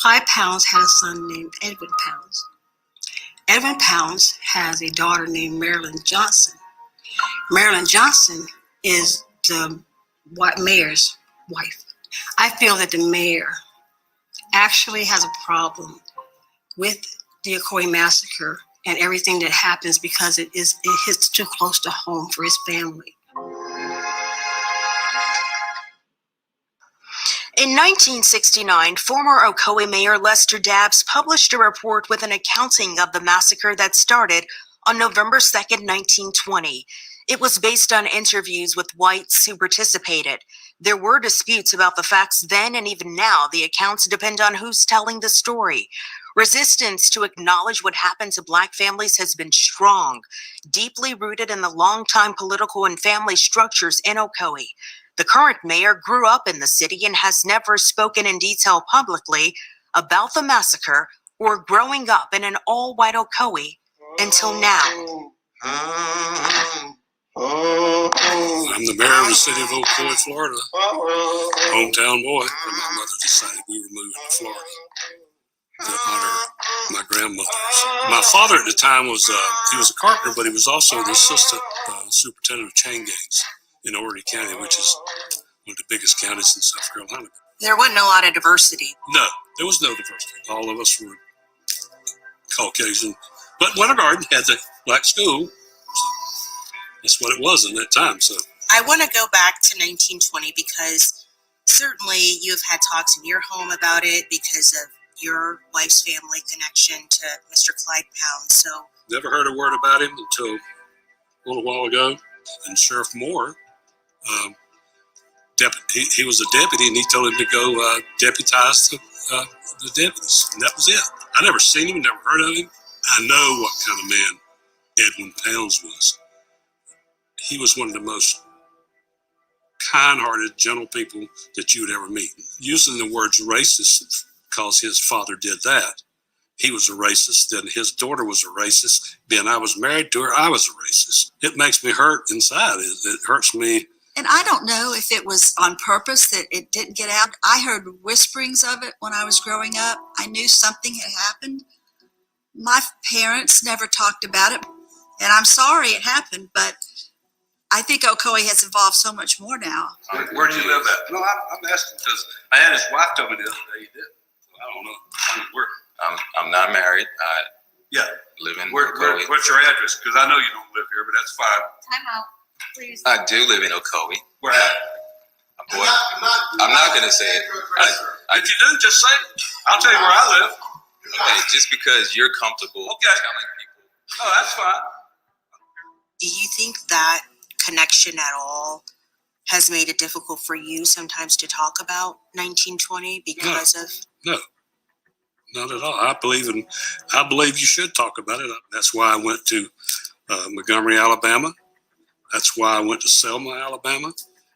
Clyde Pounds had a son named Edwin Pounds. Edwin Pounds has a daughter named Marilyn Johnson. Marilyn Johnson is the mayor's wife. I feel that the mayor actually has a problem with the Ocoee massacre and everything that happens because it hits too close to home for his family. In 1969, former Ocoee Mayor Lester Dabbs published a report with an accounting of the massacre that started on November 2nd, 1920. It was based on interviews with whites who participated. There were disputes about the facts then, and even now, the accounts depend on who's telling the story. Resistance to acknowledge what happened to Black families has been strong, deeply rooted in the longtime political and family structures in Ocoee. The current mayor grew up in the city and has never spoken in detail publicly about the massacre or growing up in an all-white Ocoee until now. I'm the mayor of the city of Ocoee, Florida. Hometown boy. And my mother decided we were moving to Florida to honor my grandmothers. My father at the time was he was a carpenter, but he was also the assistant superintendent of chain gangs in Orange County, which is one of the biggest counties in South Carolina. There wasn't a lot of diversity. No, there was no diversity. All of us were Caucasian. But Winter Garden had the Black school. So that's what it was in that time. So I want to go back to 1920 because certainly you've had talks in your home about it because of your wife's family connection to Mr. Clyde Pounds. So never heard a word about him until a little while ago. And Sheriff Moore, he was a deputy, and he told him to go deputize the deputies. And that was it. I never seen him, never heard of him. I know what kind of man Edwin Pounds was. He was one of the most kind-hearted, gentle people that you would ever meet. Using the words racist because his father did that. He was a racist, then his daughter was a racist, then I was married to her, I was a racist. It makes me hurt inside. It hurts me. And I don't know if it was on purpose that it didn't get out. I heard whisperings of it when I was growing up. I knew something had happened. My parents never talked about it, and I'm sorry it happened, but I think Ocoee has evolved so much more now. Where'd you live at? No, I'm asking because I had his wife tell me the other day he did. So I don't know. Where? I'm not married. I live in Ocoee. What's your address? Because I know you don't live here, but that's fine. Time out, please. I do live in Ocoee. Where at? Boy, I'm not gonna say it. If you do, just say it. I'll tell you where I live. Okay, just because you're comfortable telling people. Oh, that's fine. Do you think that connection at all has made it difficult for you sometimes to talk about 1920 because of? No, not at all. I believe you should talk about it. That's why I went to Montgomery, Alabama. That's why I went to Selma, Alabama.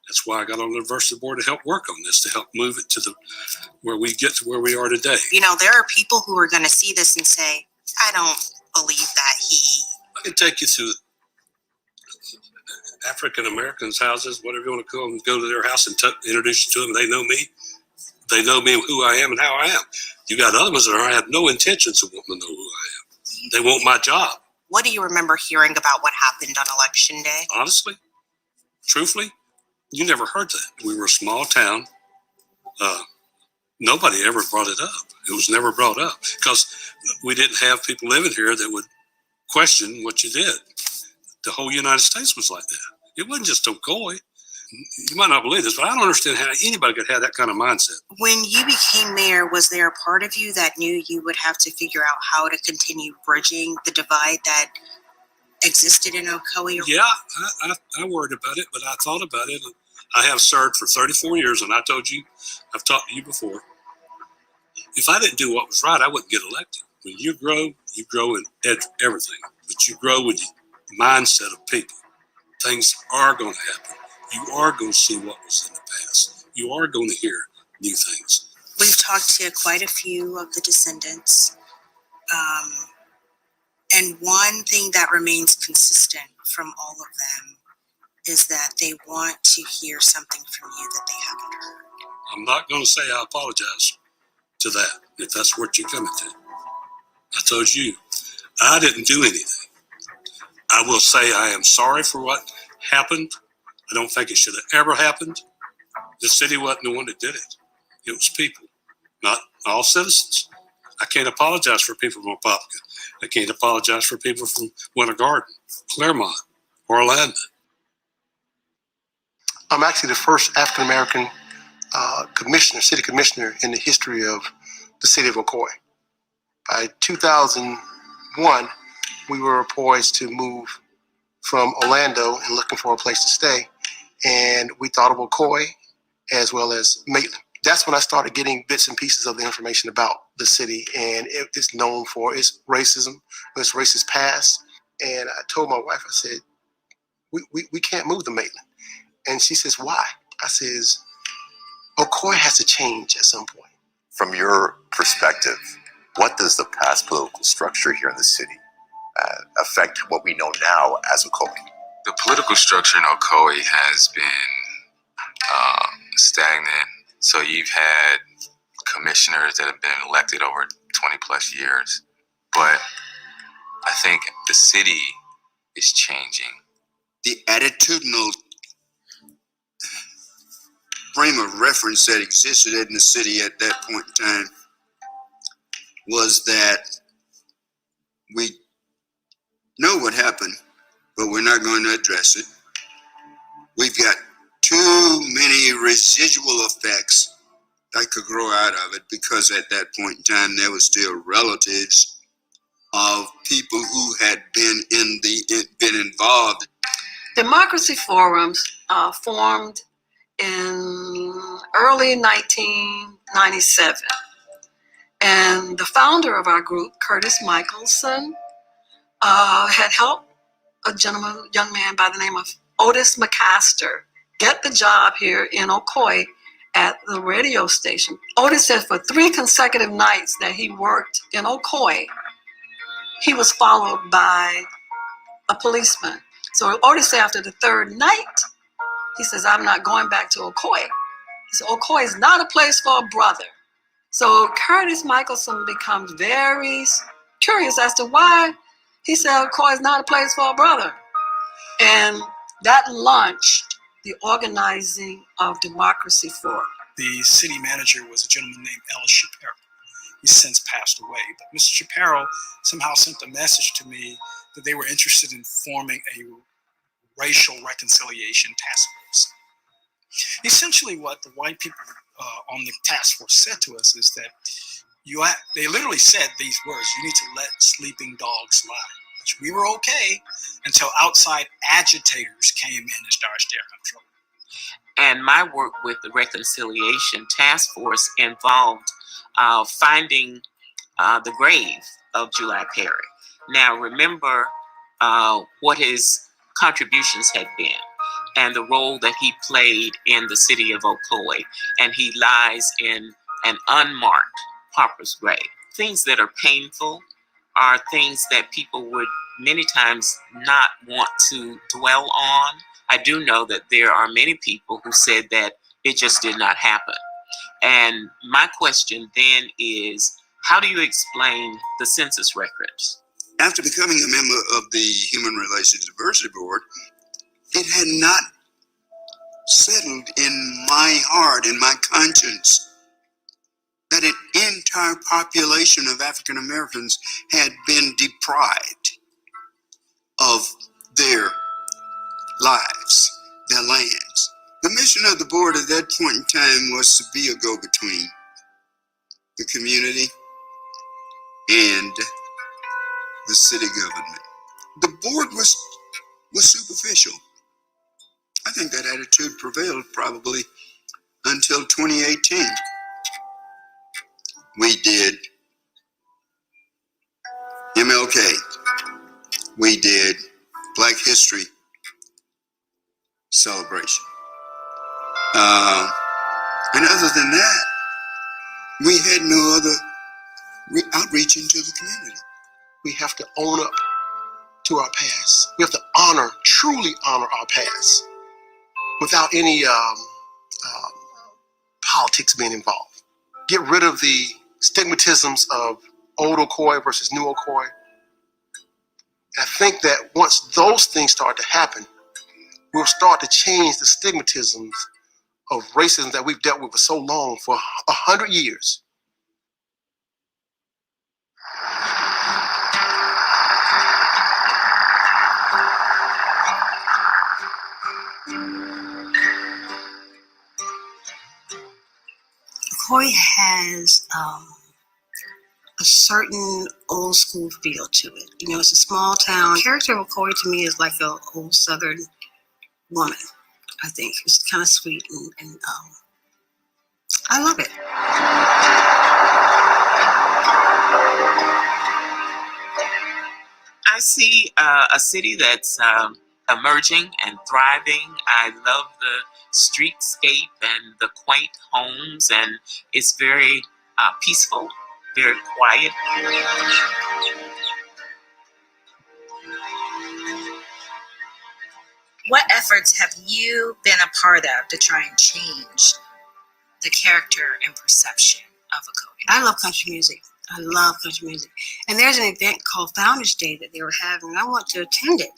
That's why I got on the University Board to help work on this, to help move it to where we get to where we are today. You know, there are people who are going to see this and say, I don't believe that I can take you to African Americans' houses, whatever you want to call them, go to their house and introduce you to them. They know me. They know me, who I am and how I am. You got other ones that have no intentions of wanting to know who I am. They want my job. What do you remember hearing about what happened on Election Day? Honestly, truthfully, you never heard that. We were a small town. Nobody ever brought it up. It was never brought up because we didn't have people living here that would question what you did. The whole United States was like that. It wasn't just Ocoee. You might not believe this, but I don't understand how anybody could have that kind of mindset. When you became mayor, was there a part of you that knew you would have to figure out how to continue bridging the divide that existed in Ocoee? Yeah, I worried about it, but I thought about it. I have served for 34 years, and I told you, I've talked to you before. If I didn't do what was right, I wouldn't get elected. When you grow in everything, but you grow with the mindset of people. Things are going to happen. You are going to see what was in the past. You are going to hear new things. We've talked to quite a few of the descendants. And one thing that remains consistent from all of them is that they want to hear something from you that they haven't heard. I'm not going to say I apologize to that, if that's what you're coming to. I told you, I didn't do anything. I will say I am sorry for what happened. I don't think it should have ever happened. The city wasn't the one that did it. It was people, not all citizens. I can't apologize for people from Apopka. I can't apologize for people from Winter Garden, Claremont, Orlando. I'm actually the first African-American city commissioner in the history of the city of Ocoee. By 2001, we were poised to move from Orlando and looking for a place to stay. And we thought of Ocoee as well as Maitland. That's when I started getting bits and pieces of the information about the city, and it's known for its racism, its racist past. And I told my wife, I said, we can't move to Maitland. And she says, why? I says, Ocoee has to change at some point. From your perspective, what does the past political structure here in the city affect what we know now as Ocoee? The political structure in Ocoee has been stagnant. So you've had commissioners that have been elected over 20 plus years. But I think the city is changing. The attitudinal frame of reference that existed in the city at that point in time was that we know what happened, but we're not going to address it. We've got too many residual effects that could grow out of it, because at that point in time there was still relatives of people who had been involved. Democracy forums formed in early 1997, and the founder of our group, Curtis Michelson, had helped a young man by the name of Otis McCaster get the job here in Ocoee at the radio station. Otis said for 3 consecutive nights that he worked in Ocoee, he was followed by a policeman. So Otis said after the 3rd night, he says, I'm not going back to Ocoee. He said, Ocoee is not a place for a brother. So Curtis Michelson becomes very curious as to why he said Ocoee is not a place for a brother. And That launched the organizing of Democracy Forum. The city manager was a gentleman named Ellis Shapiro. He's since passed away, but Mr. Shapiro somehow sent a message to me that they were interested in forming a racial reconciliation task force. Essentially, what the white people on the task force said to us is that they literally said these words: "You need to let sleeping dogs lie." Which we were okay until outside agitators came in and started stirring up trouble. And my work with the Reconciliation Task Force involved finding the grave of July Perry. Now, remember what his contributions had been and the role that he played in the city of Ocoee. And he lies in an unmarked pauper's grave. Things that are painful are things that people would many times not want to dwell on. I do know that there are many people who said that it just did not happen. And my question then is, how do you explain the census records? After becoming a member of the Human Relations Diversity Board, it had not settled in my heart, in my conscience, that an entire population of African Americans had been deprived of their lives, their lands. The mission of the board at that point in time was to be a go-between the community and the city government. The board was superficial. I think that attitude prevailed probably until 2018. We did MLK. We did Black History celebration. And other than that, we had no other outreach into the community. We have to own up to our past. We have to truly honor our past without any politics being involved. Get rid of the stigmatisms of old Ocoee versus new Ocoee. I think that once those things start to happen, we'll start to change the stigmatisms of racism that we've dealt with for so long, for 100 years. Ocoee has a certain old school feel to it. You know, it's a small town. The character of Ocoee to me is like an old Southern woman, I think. It's kind of sweet and I love it. I see a city that's emerging and thriving. I love the streetscape and the quaint homes, and it's very peaceful, very quiet. What efforts have you been a part of to try and change the character and perception of Ocoee? I love country music. I love country music. And there's an event called Founders Day that they were having, and I want to attend it.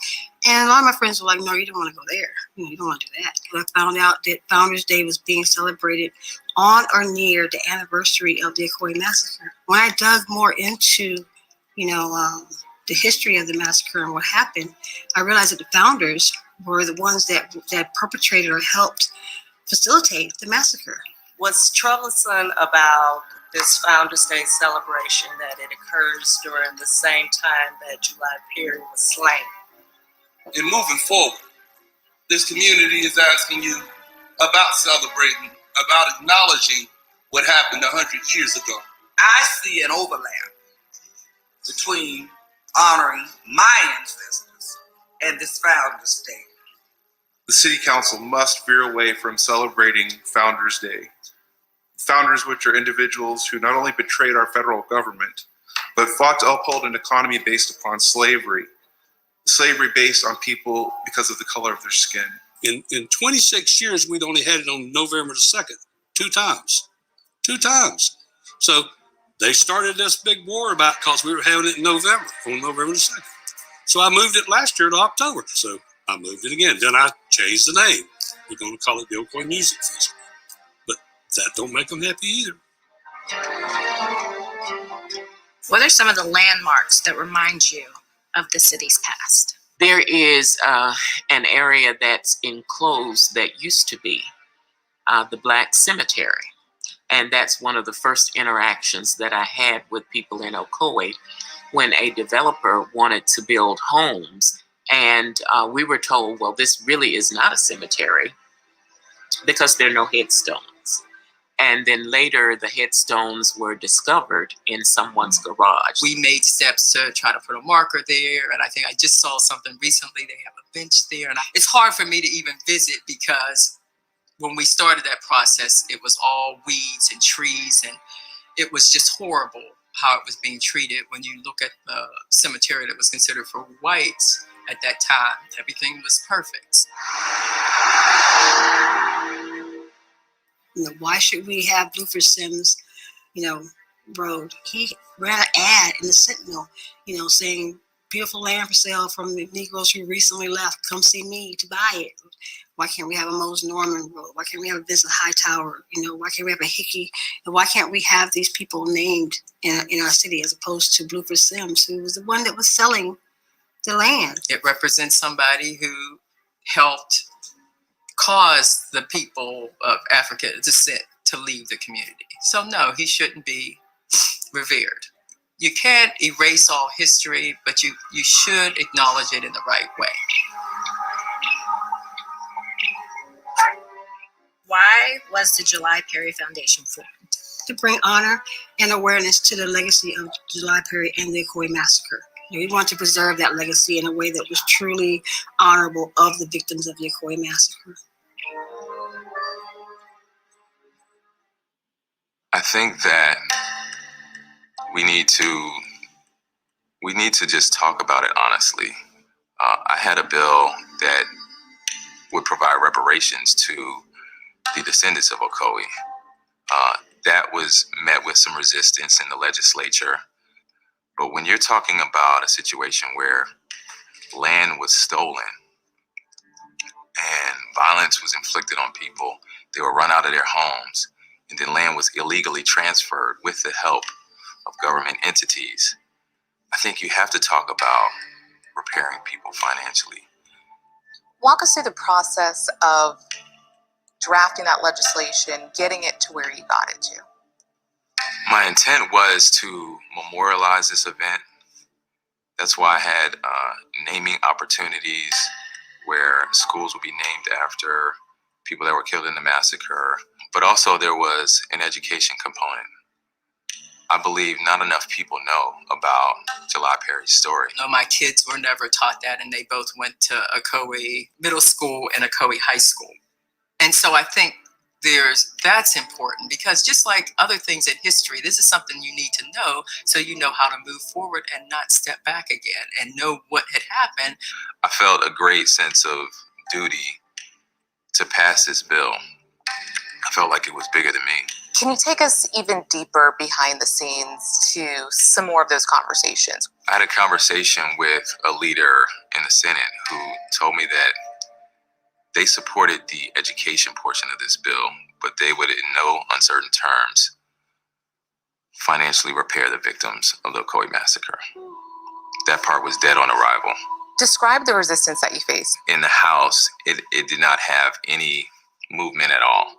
And a lot of my friends were like, no, you don't want to go there. You don't want to do that. But I found out that Founders Day was being celebrated on or near the anniversary of the Ocoee Massacre. When I dug more into, the history of the massacre and what happened, I realized that the founders were the ones that perpetrated or helped facilitate the massacre. What's troublesome about this Founders Day celebration that it occurs during the same time that July Perry was slain. And moving forward, this community is asking you about celebrating, about acknowledging what happened 100 years ago. I see an overlap between honoring my ancestors and this Founders Day. The City Council must veer away from celebrating Founders Day. Founders, which are individuals who not only betrayed our federal government, but fought to uphold an economy based upon slavery. Slavery based on people because of the color of their skin. In 26 years, we'd only had it on November the 2nd, two times. So they started this big war about because we were having it in November, on November the 2nd. So I moved it last year to October. So I moved it again. Then I changed the name. We're going to call it the Ocoee Music Festival. But that don't make them happy either. What are some of the landmarks that remind you of the city's past? There is an area that's enclosed that used to be the Black Cemetery. And that's one of the first interactions that I had with people in Ocoee when a developer wanted to build homes. And we were told, well, this really is not a cemetery because there are no headstones. And then later the headstones were discovered in someone's garage. We made steps to try to put a marker there. And I think I just saw something recently. They have a bench there. And it's hard for me to even visit because when we started that process, it was all weeds and trees, and it was just horrible how it was being treated. When you look at the cemetery that was considered for whites at that time, everything was perfect. Why should we have Blueford Sims, road? He ran an ad in the Sentinel, saying, beautiful land for sale from the Negroes who recently left. Come see me to buy it. Why can't we have a Mose Norman Road? Why can't we have a Vincent Hightower? Why can't we have a Hickey? And why can't we have these people named in our city as opposed to Blueford Sims, who was the one that was selling the land? It represents somebody who helped cause the people of African descent to leave the community. So no, he shouldn't be revered. You can't erase all history, but you should acknowledge it in the right way. Why was the July Perry Foundation formed? To bring honor and awareness to the legacy of July Perry and the Ocoee Massacre. We want to preserve that legacy in a way that was truly honorable of the victims of the Ocoee Massacre. I think that we need to just talk about it honestly. I had a bill that would provide reparations to the descendants of Ocoee. That was met with some resistance in the legislature. But when you're talking about a situation where land was stolen and violence was inflicted on people, they were run out of their homes, and then land was illegally transferred with the help of government entities, I think you have to talk about repairing people financially. Walk us through the process of drafting that legislation, getting it to where you got it to. My intent was to memorialize this event. That's why I had naming opportunities where schools would be named after people that were killed in the massacre, but also there was an education component. I believe not enough people know about July Perry's story. No, my kids were never taught that, and they both went to Ocoee Middle School and Ocoee High School. And so I think that's important, because just like other things in history, this is something you need to know so you know how to move forward and not step back again and know what had happened. I felt a great sense of duty to pass this bill. I felt like it was bigger than me. Can you take us even deeper behind the scenes to some more of those conversations? I had a conversation with a leader in the Senate who told me that they supported the education portion of this bill, but they would, in no uncertain terms, financially repair the victims of the Ocoee Massacre. That part was dead on arrival. Describe the resistance that you faced. In the House, it did not have any movement at all.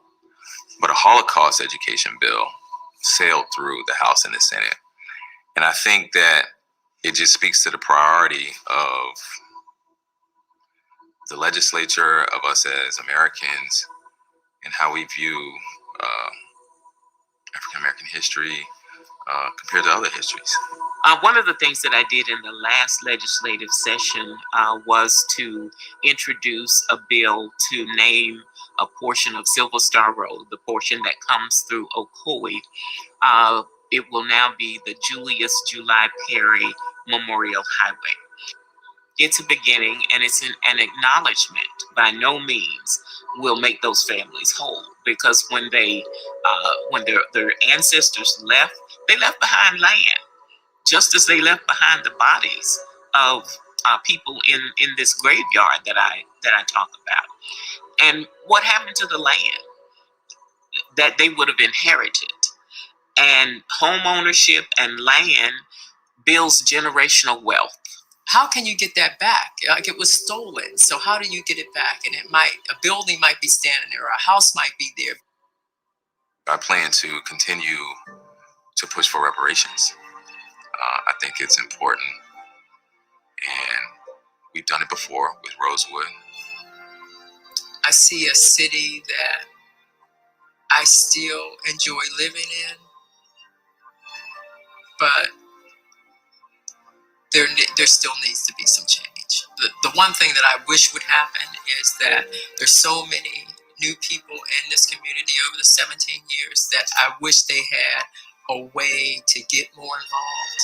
But a Holocaust education bill sailed through the House and the Senate. And I think that it just speaks to the priority of the legislature, of us as Americans, and how we view African American history compared to other histories. One of the things that I did in the last legislative session was to introduce a bill to name a portion of Silver Star Road, the portion that comes through Ocoee. It will now be the Julius July Perry Memorial Highway. It's a beginning, and it's an acknowledgement. By no means will make those families whole, because when their ancestors left, they left behind land, just as they left behind the bodies of people in this graveyard that I talk about. And what happened to the land that they would have inherited? And home ownership and land builds generational wealth. How can you get that back? Like, it was stolen. So how do you get it back? And a building might be standing there, or a house might be there. I plan to continue to push for reparations. I think it's important, and we've done it before with Rosewood. I see a city that I still enjoy living in, but there still needs to be some change. The one thing that I wish would happen is that there's so many new people in this community over the 17 years that I wish they had a way to get more involved.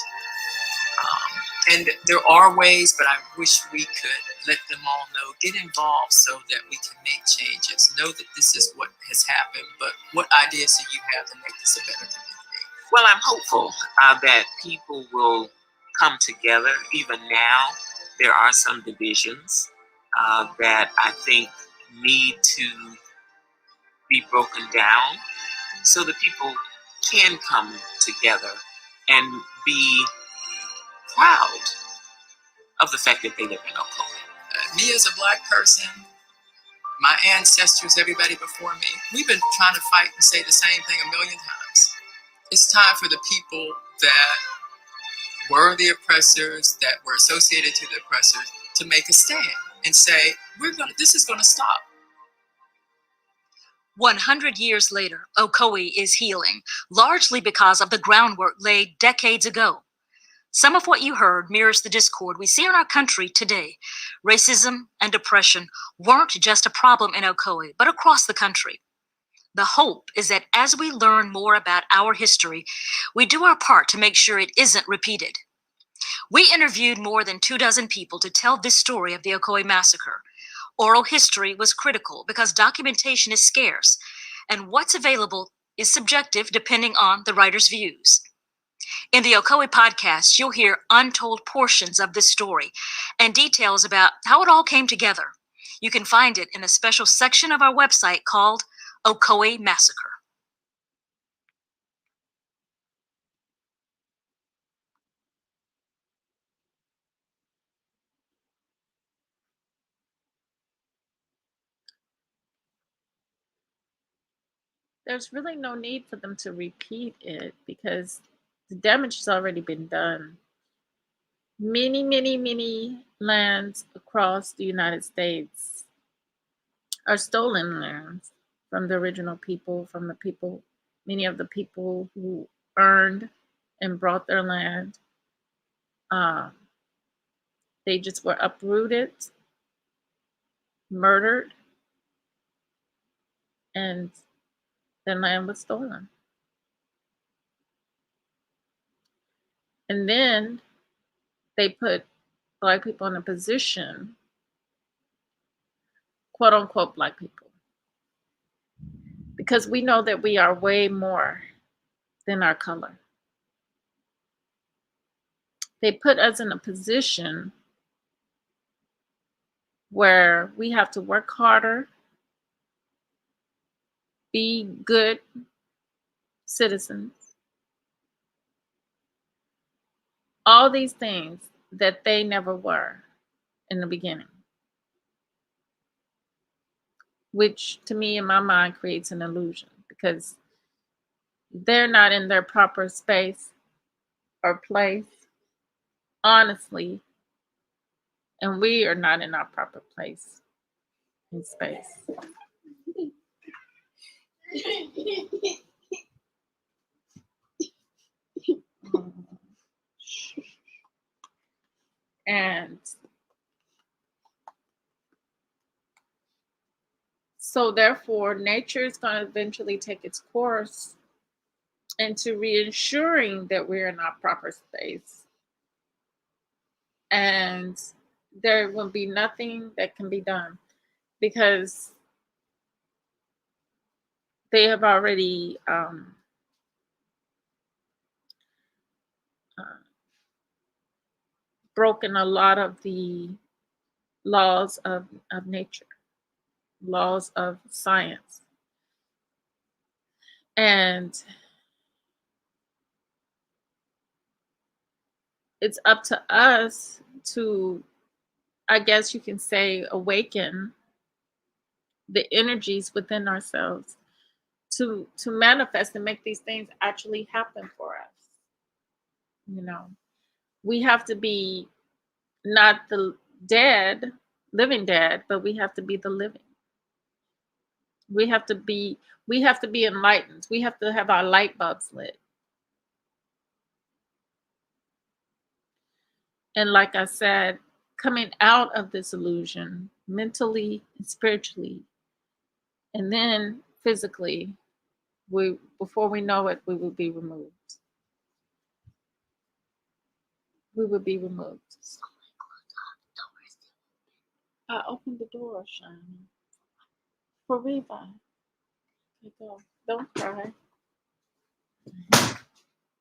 And there are ways, but I wish we could let them all know, get involved so that we can make changes. Know that this is what has happened, but what ideas do you have to make this a better community? Well, I'm hopeful that people will come together. Even now, there are some divisions that I think need to be broken down so that people can come together and be proud of the fact that they live in Ocoee. Me as a Black person, my ancestors, everybody before me, we've been trying to fight and say the same thing a million times. It's time for the people that were the oppressors, that were associated to the oppressors, to make a stand and say, this is gonna stop. 100 years later, Ocoee is healing, largely because of the groundwork laid decades ago. Some of what you heard mirrors the discord we see in our country today. Racism and oppression weren't just a problem in Ocoee, but across the country. The hope is that as we learn more about our history, we do our part to make sure it isn't repeated. We interviewed more than 24 people to tell this story of the Ocoee Massacre. Oral history was critical because documentation is scarce, and what's available is subjective depending on the writer's views. In the Ocoee podcast, you'll hear untold portions of this story and details about how it all came together. You can find it in a special section of our website called Ocoee Massacre. There's really no need for them to repeat it because the damage has already been done. Many lands across the United States are stolen lands from the original people, from the people, many of the people who earned and brought their land. They just were uprooted, murdered, and their land was stolen. And then they put Black people in a position, quote unquote, Black people, because we know that we are way more than our color. They put us in a position where we have to work harder, be good citizens, all these things that they never were in the beginning, which to me in my mind creates an illusion because they're not in their proper space or place, honestly, and we are not in our proper place and space. And so therefore, nature is going to eventually take its course into reassuring that we're in our proper space. And there will be nothing that can be done because they have already broken a lot of the laws of nature, laws of science. And it's up to us to, I guess you can say, awaken the energies within ourselves to manifest and make these things actually happen for us. You know, we have to be not the dead, living dead, but we have to be the living. We have to be enlightened. We have to have our light bulbs lit. And like I said, coming out of this illusion mentally and spiritually, and then physically, before we know it, we will be removed. We will be removed. I opened the door, Shiny. For Revi. Okay, go. Don't cry.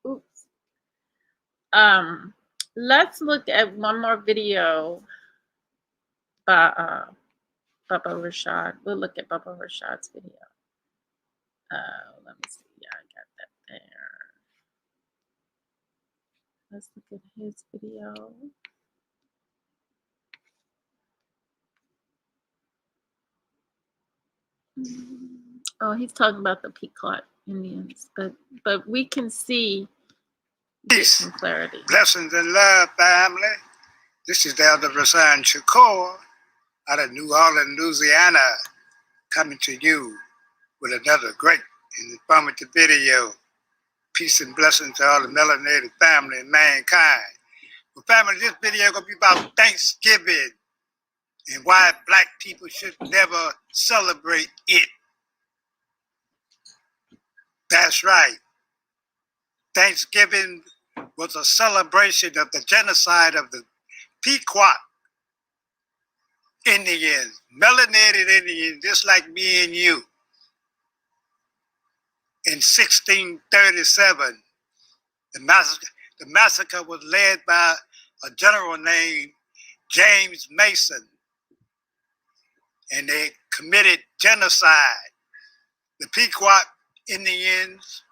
Oops. Let's look at one more video by Baba Rashad. We'll look at Baba Rashad's video. Let me see. Yeah, I got that there. Let's look at his video. Oh, he's talking about the Pequot Indians, but we can see some clarity. Blessings and love, family. This is the Elder Rasan Shakur out of New Orleans, Louisiana, coming to you with another great and informative video. Peace and blessings to all the melanated family and mankind. Well, family, this video is going to be about Thanksgiving and why black people should never celebrate it. That's right. Thanksgiving was a celebration of the genocide of the Pequot Indians, melanated Indians, just like me and you. In 1637, the massacre was led by a general named James Mason, and they committed genocide. The Pequot Indians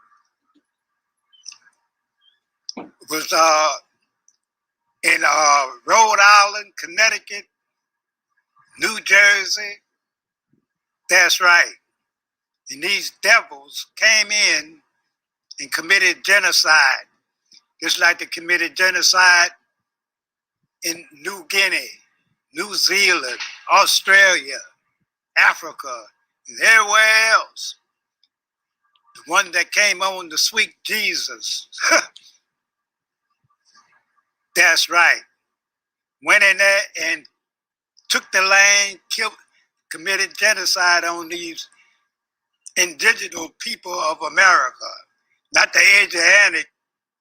was in Rhode Island, Connecticut, New Jersey. That's right. And these devils came in and committed genocide, just like they committed genocide in New Guinea, New Zealand, Australia, Africa, and everywhere else. The one that came on the sweet Jesus. That's right. Went in there and took the land, committed genocide on these indigenous people of America, not the Asiatic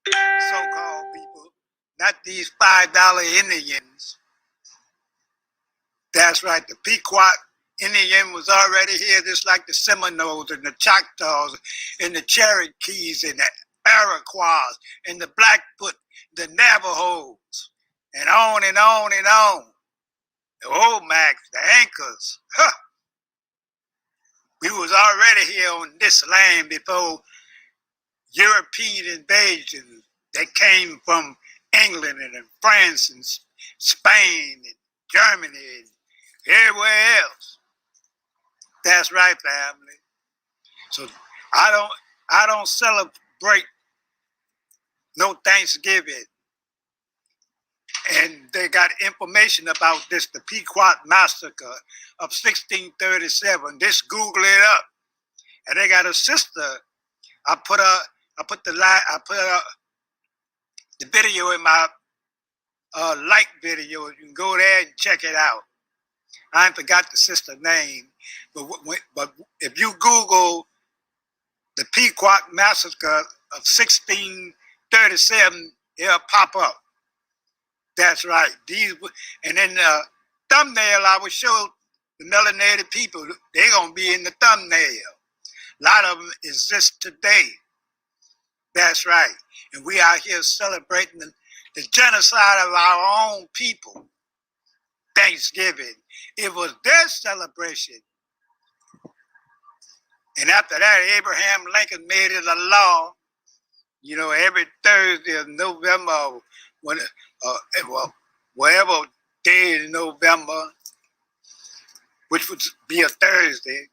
so-called people, not these $5 Indians. That's right, the Pequot Indian was already here, just like the Seminoles and the Choctaws and the Cherokees and the Iroquois and the Blackfoot, the Navajos, and on and on and on. The Omacs, the Anchors. Huh. We was already here on this land before European invasion that came from England and France and Spain and Germany and everywhere else. That's right, family. So I don't celebrate no Thanksgiving. And they got information about this, the Pequot Massacre of 1637. Just Google it up. And they got a sister. I put the video in my like video. You can go there and check it out. I ain't forgot the sister's name, but if you Google the Pequot Massacre of 1637, it'll pop up. That's right. And in the thumbnail, I will show the melanated people. They're gonna be in the thumbnail. A lot of them exist today. That's right. And we out here celebrating the genocide of our own people, Thanksgiving. It was their celebration. And after that, Abraham Lincoln made it a law, you know, every Thursday of November, whatever day in November, which would be a Thursday.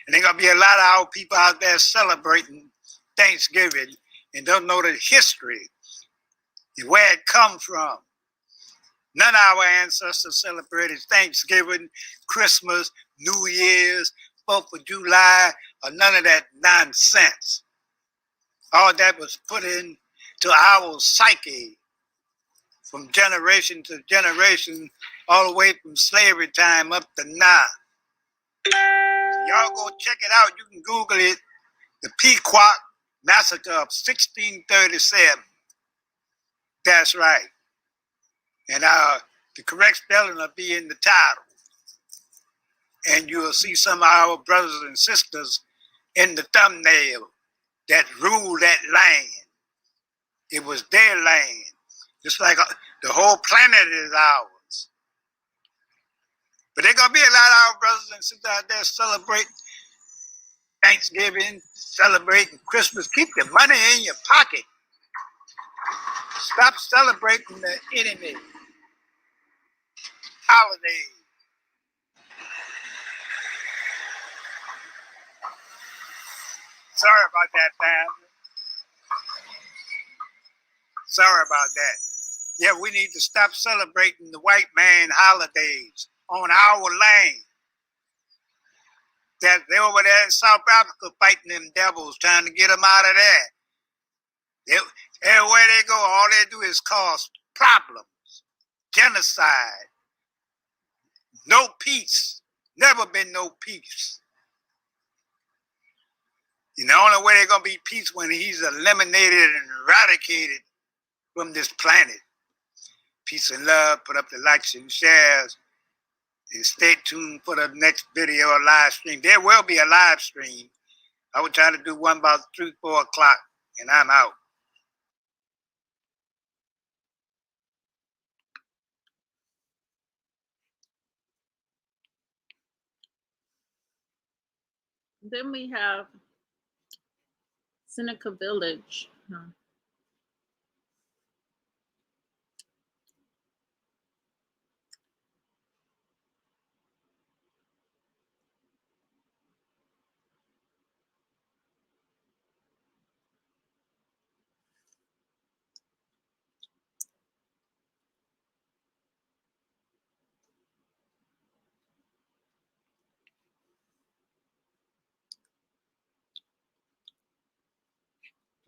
And there's going to be a lot of our people out there celebrating Thanksgiving and don't know the history and where it comes from. None of our ancestors celebrated Thanksgiving, Christmas, New Year's, 4th of July, or none of that nonsense. All that was put into our psyche from generation to generation, all the way from slavery time up to now. Y'all go check it out. You can Google it. The Pequot Massacre of 1637. That's right. And the correct spelling will be in the title. And you will see some of our brothers and sisters in the thumbnail that ruled that land. It was their land. Just like the whole planet is ours. But there's going to be a lot of our brothers and sisters out there celebrating Thanksgiving, celebrating Christmas. Keep your money in your pocket. Stop celebrating the enemy holidays. Sorry about that, family. Sorry about that. Yeah, we need to stop celebrating the white man holidays on our land. That they're over there in South Africa fighting them devils, trying to get them out of there. Everywhere they go, all they do is cause problems, genocide, no peace, never been no peace. And the only way they're going to be peace when he's eliminated and eradicated from this planet. Peace and love. Put up the likes and shares. And stay tuned for the next video or live stream. There will be a live stream. I will try to do one about 3, 4 o'clock, and I'm out. Then we have Seneca Village.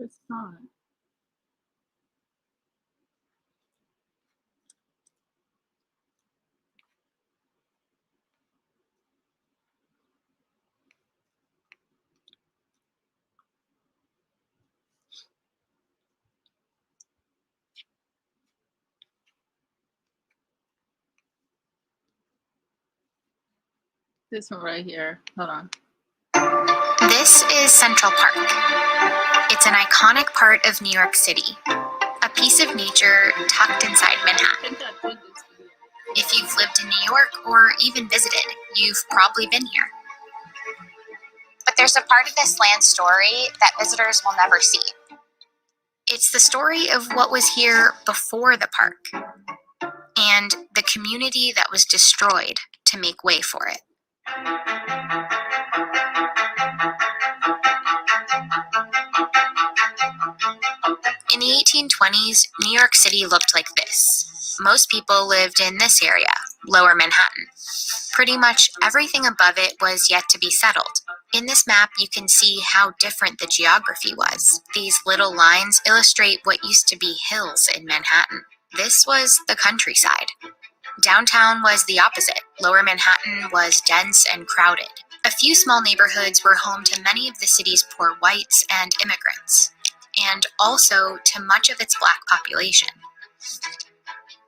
It's not. This one right here. Hold on. This is Central Park. It's an iconic part of New York City, a piece of nature tucked inside Manhattan. If you've lived in New York or even visited, you've probably been here. But there's a part of this land story that visitors will never see. It's the story of what was here before the park and the community that was destroyed to make way for it. In the 1820s, New York City looked like this. Most people lived in this area, Lower Manhattan. Pretty much everything above it was yet to be settled. In this map, you can see how different the geography was. These little lines illustrate what used to be hills in Manhattan. This was the countryside. Downtown was the opposite. Lower Manhattan was dense and crowded. A few small neighborhoods were home to many of the city's poor whites and immigrants, and also to much of its Black population.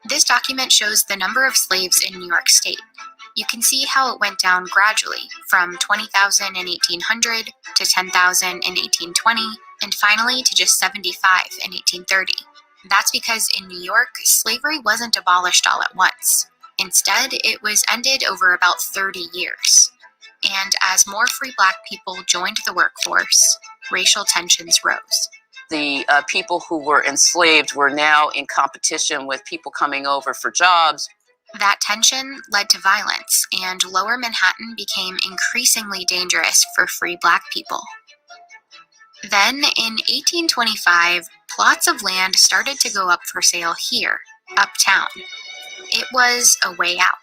This document shows the number of slaves in New York State. You can see how it went down gradually, from 20,000 in 1800 to 10,000 in 1820, and finally to just 75 in 1830. That's because in New York, slavery wasn't abolished all at once. Instead, it was ended over about 30 years. And as more free Black people joined the workforce, racial tensions rose. The people who were enslaved were now in competition with people coming over for jobs. That tension led to violence, and Lower Manhattan became increasingly dangerous for free Black people. Then, in 1825, plots of land started to go up for sale here, uptown. It was a way out.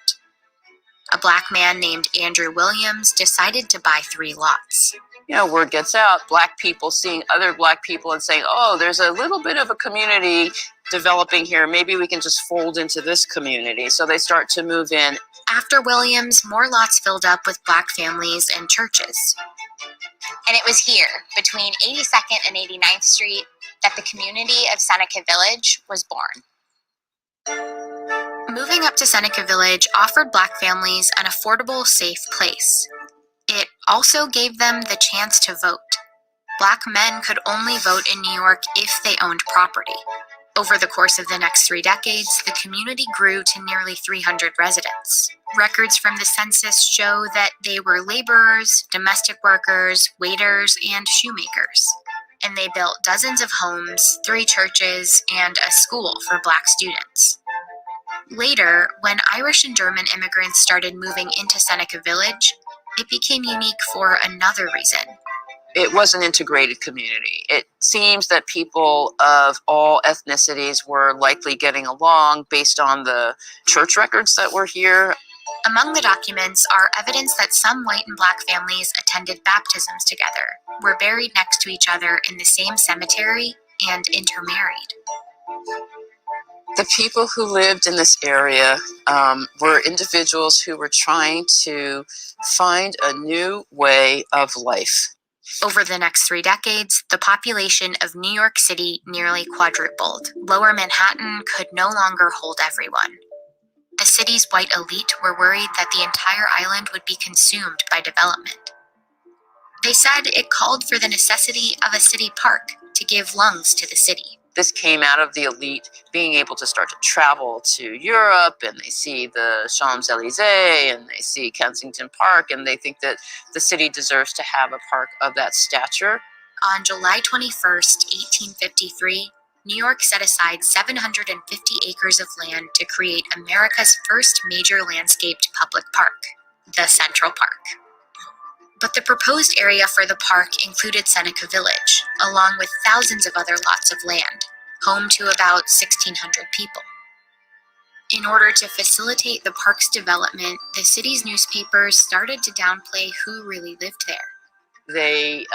A Black man named Andrew Williams decided to buy 3 lots. You know, word gets out, Black people seeing other Black people and saying, oh, there's a little bit of a community developing here. Maybe we can just fold into this community. So they start to move in. After Williams, more lots filled up with Black families and churches. And it was here, between 82nd and 89th Street, that the community of Seneca Village was born. Moving up to Seneca Village offered Black families an affordable, safe place. It also gave them the chance to vote. Black men could only vote in New York if they owned property. Over the course of the next 3 decades, the community grew to nearly 300 residents. Records from the census show that they were laborers, domestic workers, waiters, and shoemakers. And they built dozens of homes, 3 churches, and a school for Black students. Later, when Irish and German immigrants started moving into Seneca Village, it became unique for another reason. It was an integrated community. It seems that people of all ethnicities were likely getting along based on the church records that were here. Among the documents are evidence that some white and Black families attended baptisms together, were buried next to each other in the same cemetery, and intermarried. The people who lived in this area were individuals who were trying to find a new way of life. Over the next 3 decades, the population of New York City nearly quadrupled. Lower Manhattan could no longer hold everyone. The city's white elite were worried that the entire island would be consumed by development. They said it called for the necessity of a city park to give lungs to the city. This came out of the elite being able to start to travel to Europe, and they see the Champs-Élysées and they see Kensington Park, and they think that the city deserves to have a park of that stature. On July 21st, 1853, New York set aside 750 acres of land to create America's first major landscaped public park, the Central Park. But the proposed area for the park included Seneca Village, along with thousands of other lots of land, home to about 1,600 people. In order to facilitate the park's development, the city's newspapers started to downplay who really lived there. They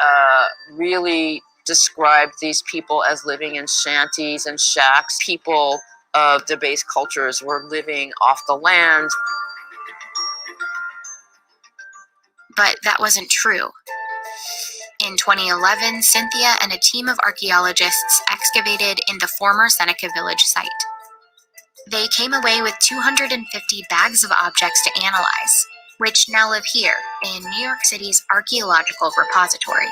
really described these people as living in shanties and shacks. People of the base cultures were living off the land. But that wasn't true. In 2011, Cynthia and a team of archaeologists excavated in the former Seneca Village site. They came away with 250 bags of objects to analyze, which now live here in New York City's archaeological repository.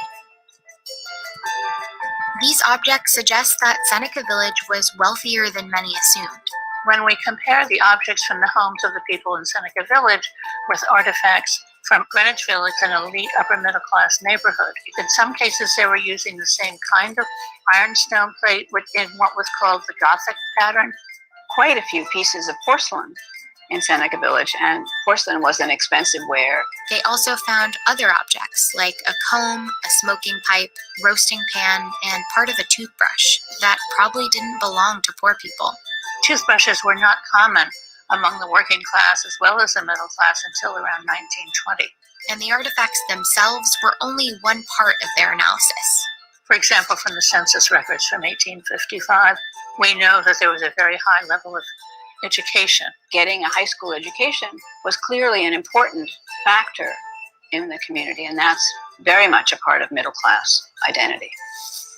These objects suggest that Seneca Village was wealthier than many assumed. When we compare the objects from the homes of the people in Seneca Village with artifacts from Greenwich Village, an elite upper middle class neighborhood, in some cases they were using the same kind of ironstone plate in what was called the Gothic pattern. Quite a few pieces of porcelain in Seneca Village, and porcelain was an expensive ware. They also found other objects like a comb, a smoking pipe, roasting pan, and part of a toothbrush that probably didn't belong to poor people. Toothbrushes were not common among the working class as well as the middle class until around 1920. And the artifacts themselves were only one part of their analysis. For example, from the census records from 1855, we know that there was a very high level of education. Getting a high school education was clearly an important factor in the community, and that's very much a part of middle class identity.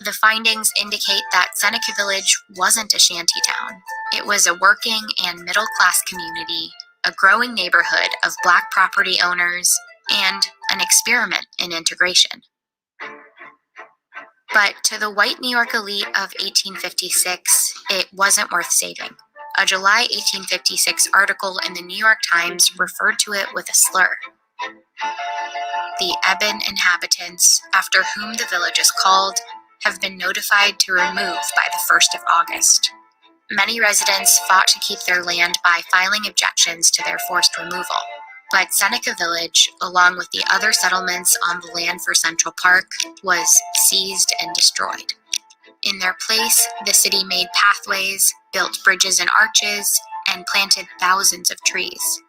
The findings indicate that Seneca Village wasn't a shanty town. It was a working and middle class community, a growing neighborhood of Black property owners, and an experiment in integration. But to the white New York elite of 1856, it wasn't worth saving. A July 1856 article in the New York Times referred to it with a slur. The Eben inhabitants, after whom the village is called, have been notified to remove by the 1st of August. Many residents fought to keep their land by filing objections to their forced removal. But Seneca Village, along with the other settlements on the land for Central Park, was seized and destroyed. In their place, the city made pathways, built bridges and arches, and planted thousands of trees.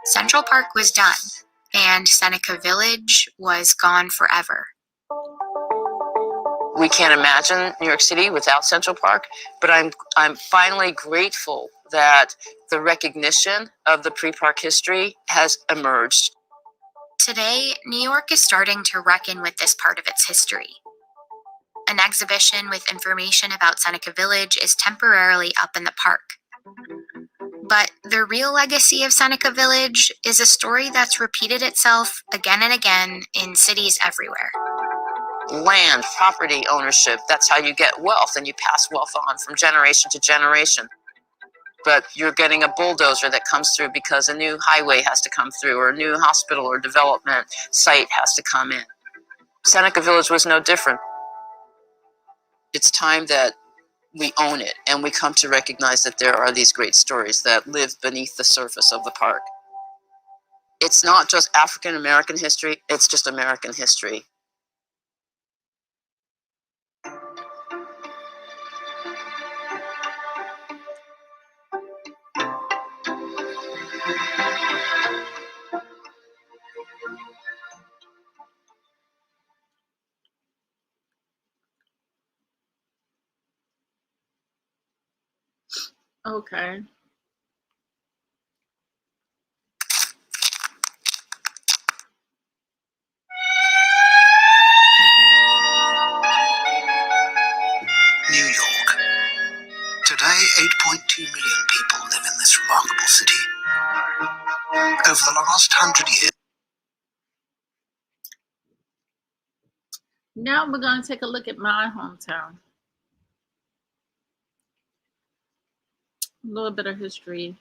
Central Park was done, and Seneca Village was gone forever. We can't imagine New York City without Central Park, but I'm finally grateful that the recognition of the pre-park history has emerged. Today, New York is starting to reckon with this part of its history. An exhibition with information about Seneca Village is temporarily up in the park. But the real legacy of Seneca Village is a story that's repeated itself again and again in cities everywhere. Land, property ownership, that's how you get wealth, and you pass wealth on from generation to generation. But you're getting a bulldozer that comes through because a new highway has to come through, or a new hospital or development site has to come in. Seneca Village was no different. It's time that we own it, and we come to recognize that there are these great stories that live beneath the surface of the park. It's not just African American history, it's just American history. Okay. New York. Today, 8.2 million people live in this remarkable city. Over the last 100 years. Now we're going to take a look at my hometown. A little bit of history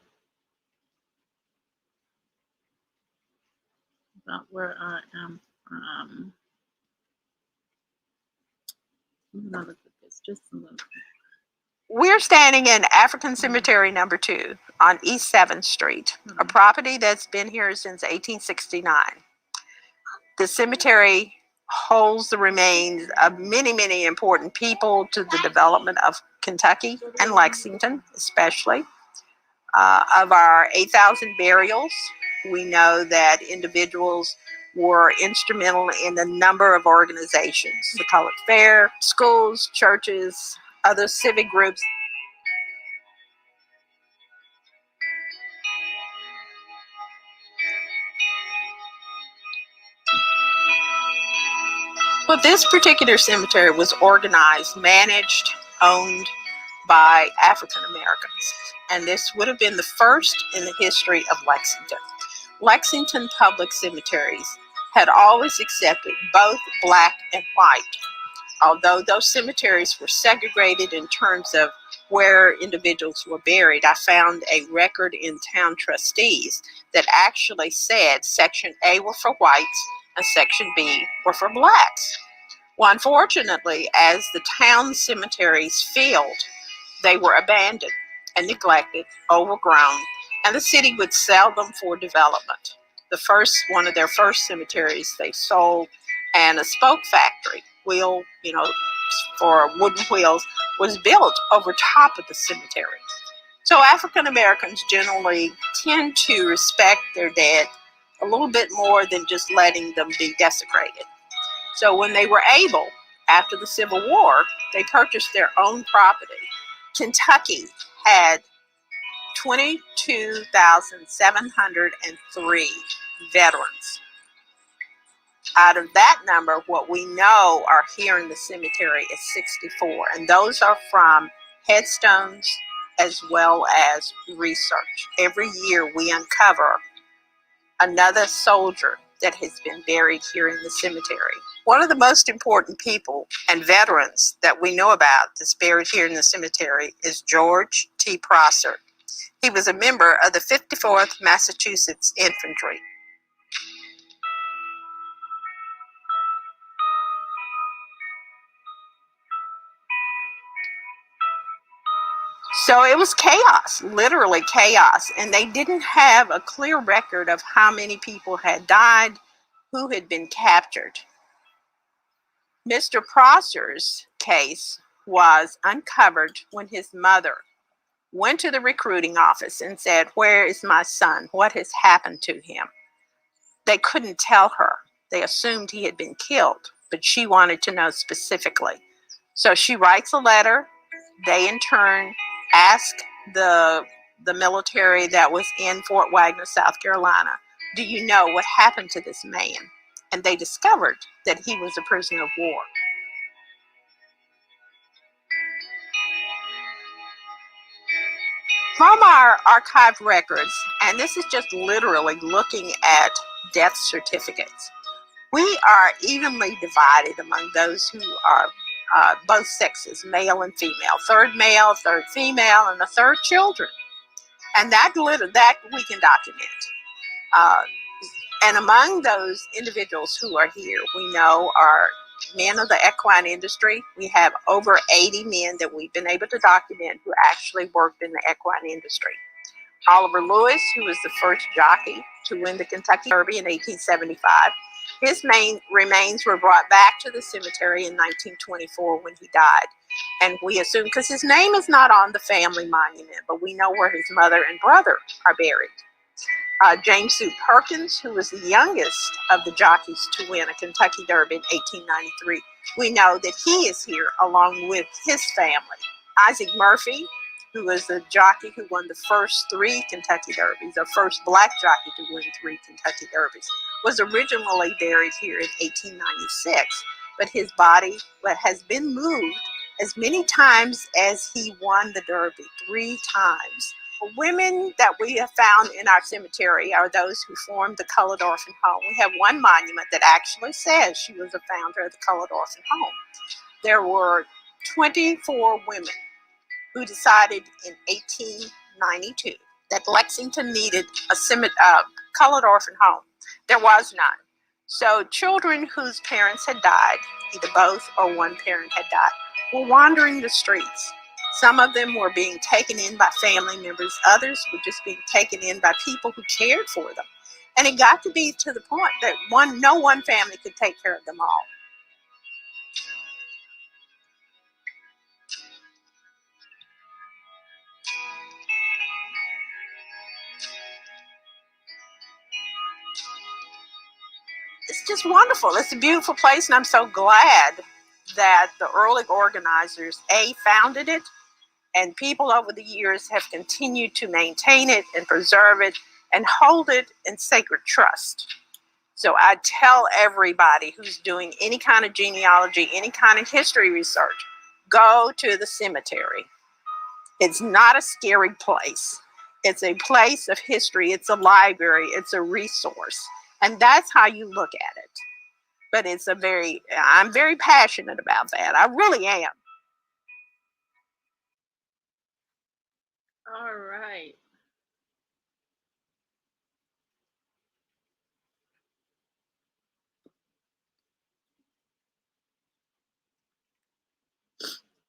about where I am from. Look at this, just a little bit. We're standing in African Cemetery number 2 on East 7th Street, a property that's been here since 1869. The cemetery holds the remains of many, many important people to the development of Kentucky and Lexington, especially. Of our 8,000 burials, we know that individuals were instrumental in a number of organizations, the College Fair, schools, churches, other civic groups. Well, this particular cemetery was organized, managed, owned by African Americans, and this would have been the first in the history of Lexington. Lexington Public Cemeteries had always accepted both black and white. Although those cemeteries were segregated in terms of where individuals were buried, I found a record in town trustees that actually said Section A were for whites and Section B were for blacks. Well, unfortunately, as the town cemeteries filled, they were abandoned and neglected, overgrown, and the city would sell them for development. One of their first cemeteries they sold, and a spoke factory, for wooden wheels, was built over top of the cemetery. So African Americans generally tend to respect their dead a little bit more than just letting them be desecrated. So when they were able, after the Civil War, they purchased their own property. Kentucky had 22,703 veterans. Out of that number, what we know are here in the cemetery is 64, and those are from headstones as well as research. Every year we uncover another soldier that has been buried here in the cemetery. One of the most important people and veterans that we know about that's buried here in the cemetery is George T. Prosser. He was a member of the 54th Massachusetts Infantry. So it was chaos, literally chaos, and they didn't have a clear record of how many people had died, who had been captured. Mr. Prosser's case was uncovered when his mother went to the recruiting office and said, "Where is my son? What has happened to him?" They couldn't tell her. They assumed he had been killed, but she wanted to know specifically. So she writes a letter. They in turn ask the military that was in Fort Wagner, South Carolina, "Do you know what happened to this man?" And they discovered that he was a prisoner of war. From our archived records, and this is just literally looking at death certificates, we are evenly divided among those who are both sexes, male and female, third male, third female, and a third children. And that we can document. And among those individuals who are here, we know are men of the equine industry. We have over 80 men that we've been able to document who actually worked in the equine industry. Oliver Lewis, who was the first jockey to win the Kentucky Derby in 1875. His main remains were brought back to the cemetery in 1924 when he died. And we assume, because his name is not on the family monument, but we know where his mother and brother are buried. James Sue Perkins, who was the youngest of the jockeys to win a Kentucky Derby in 1893. We know that he is here along with his family. Isaac Murphy, who was the jockey who won the first 3 Kentucky Derbies, the first black jockey to win 3 Kentucky Derbies, was originally buried here in 1896, but his body has been moved as many times as he won the Derby, 3 times. Women that we have found in our cemetery are those who formed the Colored Orphan Home. We have one monument that actually says she was a founder of the Colored Orphan Home. There were 24 women who decided in 1892 that Lexington needed a colored orphan home. There was none. So children whose parents had died, either both or one parent had died, were wandering the streets. Some of them were being taken in by family members. Others were just being taken in by people who cared for them. And it got to be to the point that no one family could take care of them all. It's just wonderful. It's a beautiful place, and I'm so glad that the early organizers, founded it, and people over the years have continued to maintain it and preserve it and hold it in sacred trust. So I tell everybody who's doing any kind of genealogy, any kind of history research, go to the cemetery. It's not a scary place. It's a place of history. It's a library. It's a resource. And that's how you look at it. But I'm very passionate about that. I really am. All right.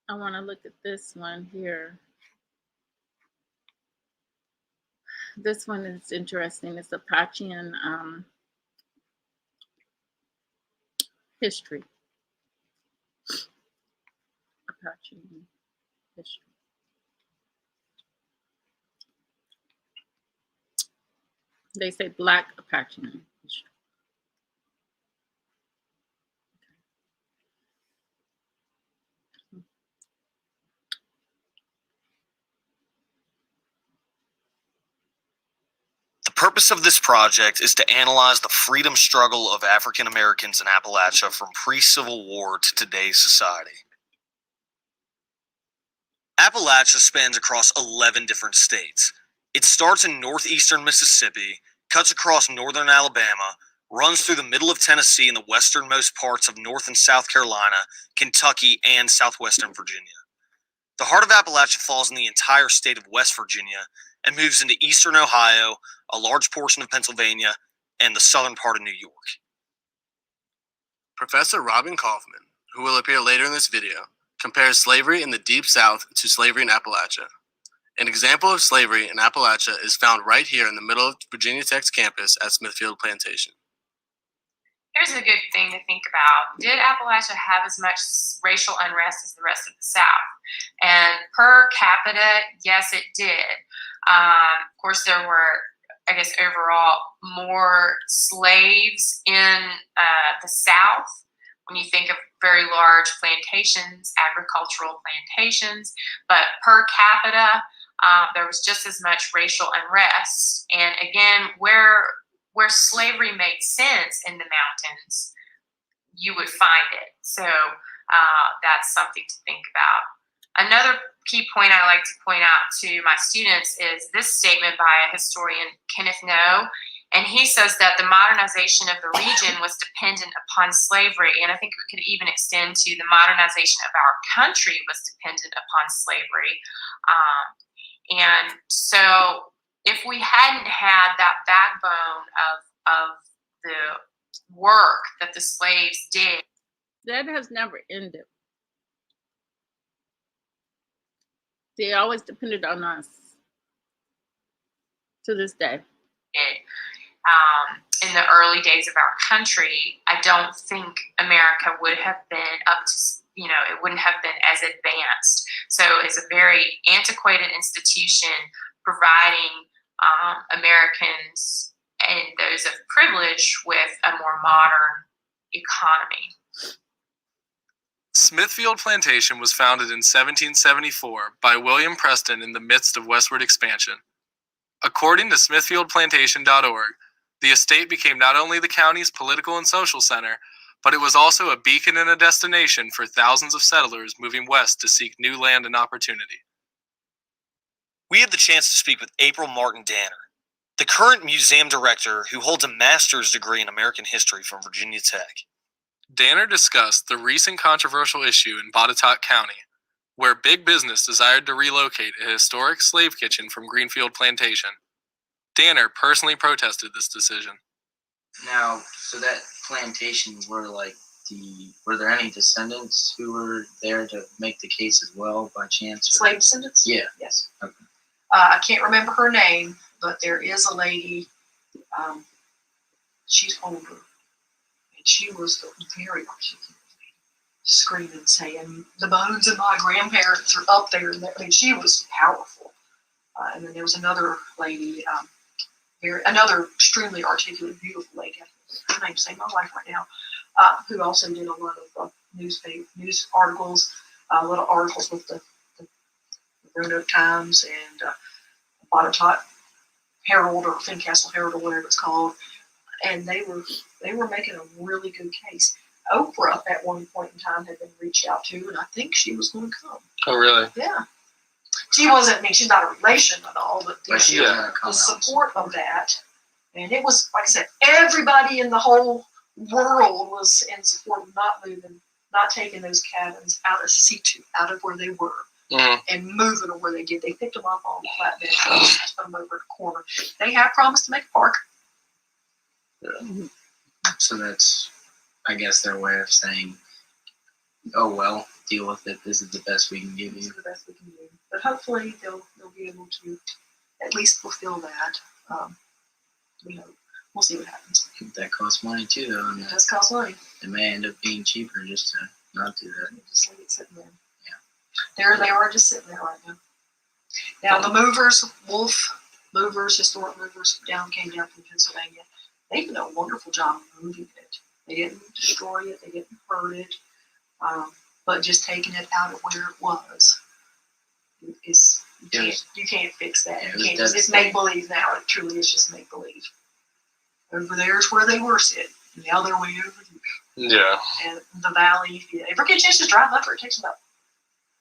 I want to look at this one here. This one is interesting. It's Apachean history. Apachean history. They say Black Apachean history. The purpose of this project is to analyze the freedom struggle of African Americans in Appalachia from pre-Civil War to today's society. Appalachia spans across 11 different states. It starts in northeastern Mississippi, cuts across northern Alabama, runs through the middle of Tennessee and the westernmost parts of North and South Carolina, Kentucky, and southwestern Virginia. The heart of Appalachia falls in the entire state of West Virginia and moves into eastern Ohio, a large portion of Pennsylvania, and the southern part of New York. Professor Robin Kaufman, who will appear later in this video, compares slavery in the Deep South to slavery in Appalachia. An example of slavery in Appalachia is found right here in the middle of Virginia Tech's campus at Smithfield Plantation. Here's a good thing to think about. Did Appalachia have as much racial unrest as the rest of the South? And per capita, yes, it did. Of course, there were, I guess, overall more slaves in the South. When you think of very large plantations, agricultural plantations, but per capita, there was just as much racial unrest. And again, where slavery made sense in the mountains, you would find it. So that's something to think about. Another key point I like to point out to my students is this statement by a historian, Kenneth Noe, and he says that the modernization of the region was dependent upon slavery, and I think it could even extend to the modernization of our country was dependent upon slavery. And so if we hadn't had that backbone of the work that the slaves did, that has never ended. They always depended on us to this day. In the early days of our country, I don't think America would have been up to, it wouldn't have been as advanced. So it's a very antiquated institution providing Americans and those of privilege with a more modern economy. Smithfield Plantation was founded in 1774 by William Preston in the midst of westward expansion. According to smithfieldplantation.org, the estate became not only the county's political and social center, but it was also a beacon and a destination for thousands of settlers moving west to seek new land and opportunity. We had the chance to speak with April Martin Danner, the current museum director who holds a master's degree in American history from Virginia Tech. Danner discussed the recent controversial issue in Botetourt County, where big business desired to relocate a historic slave kitchen from Greenfield Plantation. Danner personally protested this decision. Now, so that plantation, were there any descendants who were there to make the case as well by chance? Or? Slave descendants? Yeah. Yes. Okay. I can't remember her name, but there is a lady, she's older, and she was very articulate, screaming, saying, "The bones of my grandparents are up there." And I mean, she was powerful. And then there was another lady, another extremely articulate, beautiful lady. Her name's saved my life right now, who also did a lot of news articles, little articles with the Roanoke Times and Botetourt Herald or Fincastle Herald or whatever it's called, and they were making a really good case. Oprah at one point in time had been reached out to, and I think she was going to come. Oh, really? Yeah. She wasn't, I mean, she's not a relation at all, but the come support of that. And it was, like I said, everybody in the whole world was in support of not moving, not taking those cabins out of situ, out of where they were, and moving them where they did. They picked them up on the flatbed and put them over the corner. They have promised to make a park. Yeah. So that's, I guess, their way of saying, "Oh well, deal with it. This is the best we can give you." This is the best we can do. But hopefully they'll be able to at least fulfill that. We'll see what happens. That costs money too, though. It does cost money. It may end up being cheaper just to not do that. Just leave it sitting there. Yeah. They are just sitting there right now. Now the historic movers came down from Pennsylvania. They did a wonderful job of moving it. They didn't destroy it. They didn't hurt it. But just taking it out of where it was is you can't fix that. It's make believe now. It truly is just make believe. Over there's where they were sitting. Now they're way over here. Yeah. And the valley, if you ever get a chance to drive up it takes about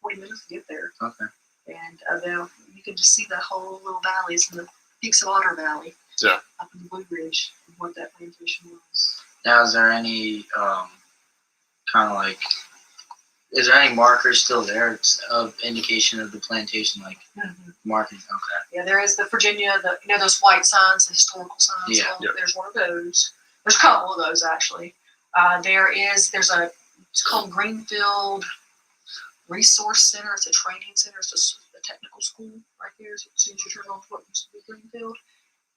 40 minutes to get there. Okay. And now you can just see the whole little valleys and the peaks of Otter Valley. Yeah. up in the Blue Ridge, what that plantation was. Now, is there any kind of like, is there any markers still there of indication of the plantation, like marking? Okay. Yeah, there is the Virginia, those white signs, the historical signs. Yeah. Well, there's one of those. There's a couple of those actually. It's called Greenfield Resource Center. It's a training center. It's a technical school right there. So as soon as you turn on what used to be Greenfield,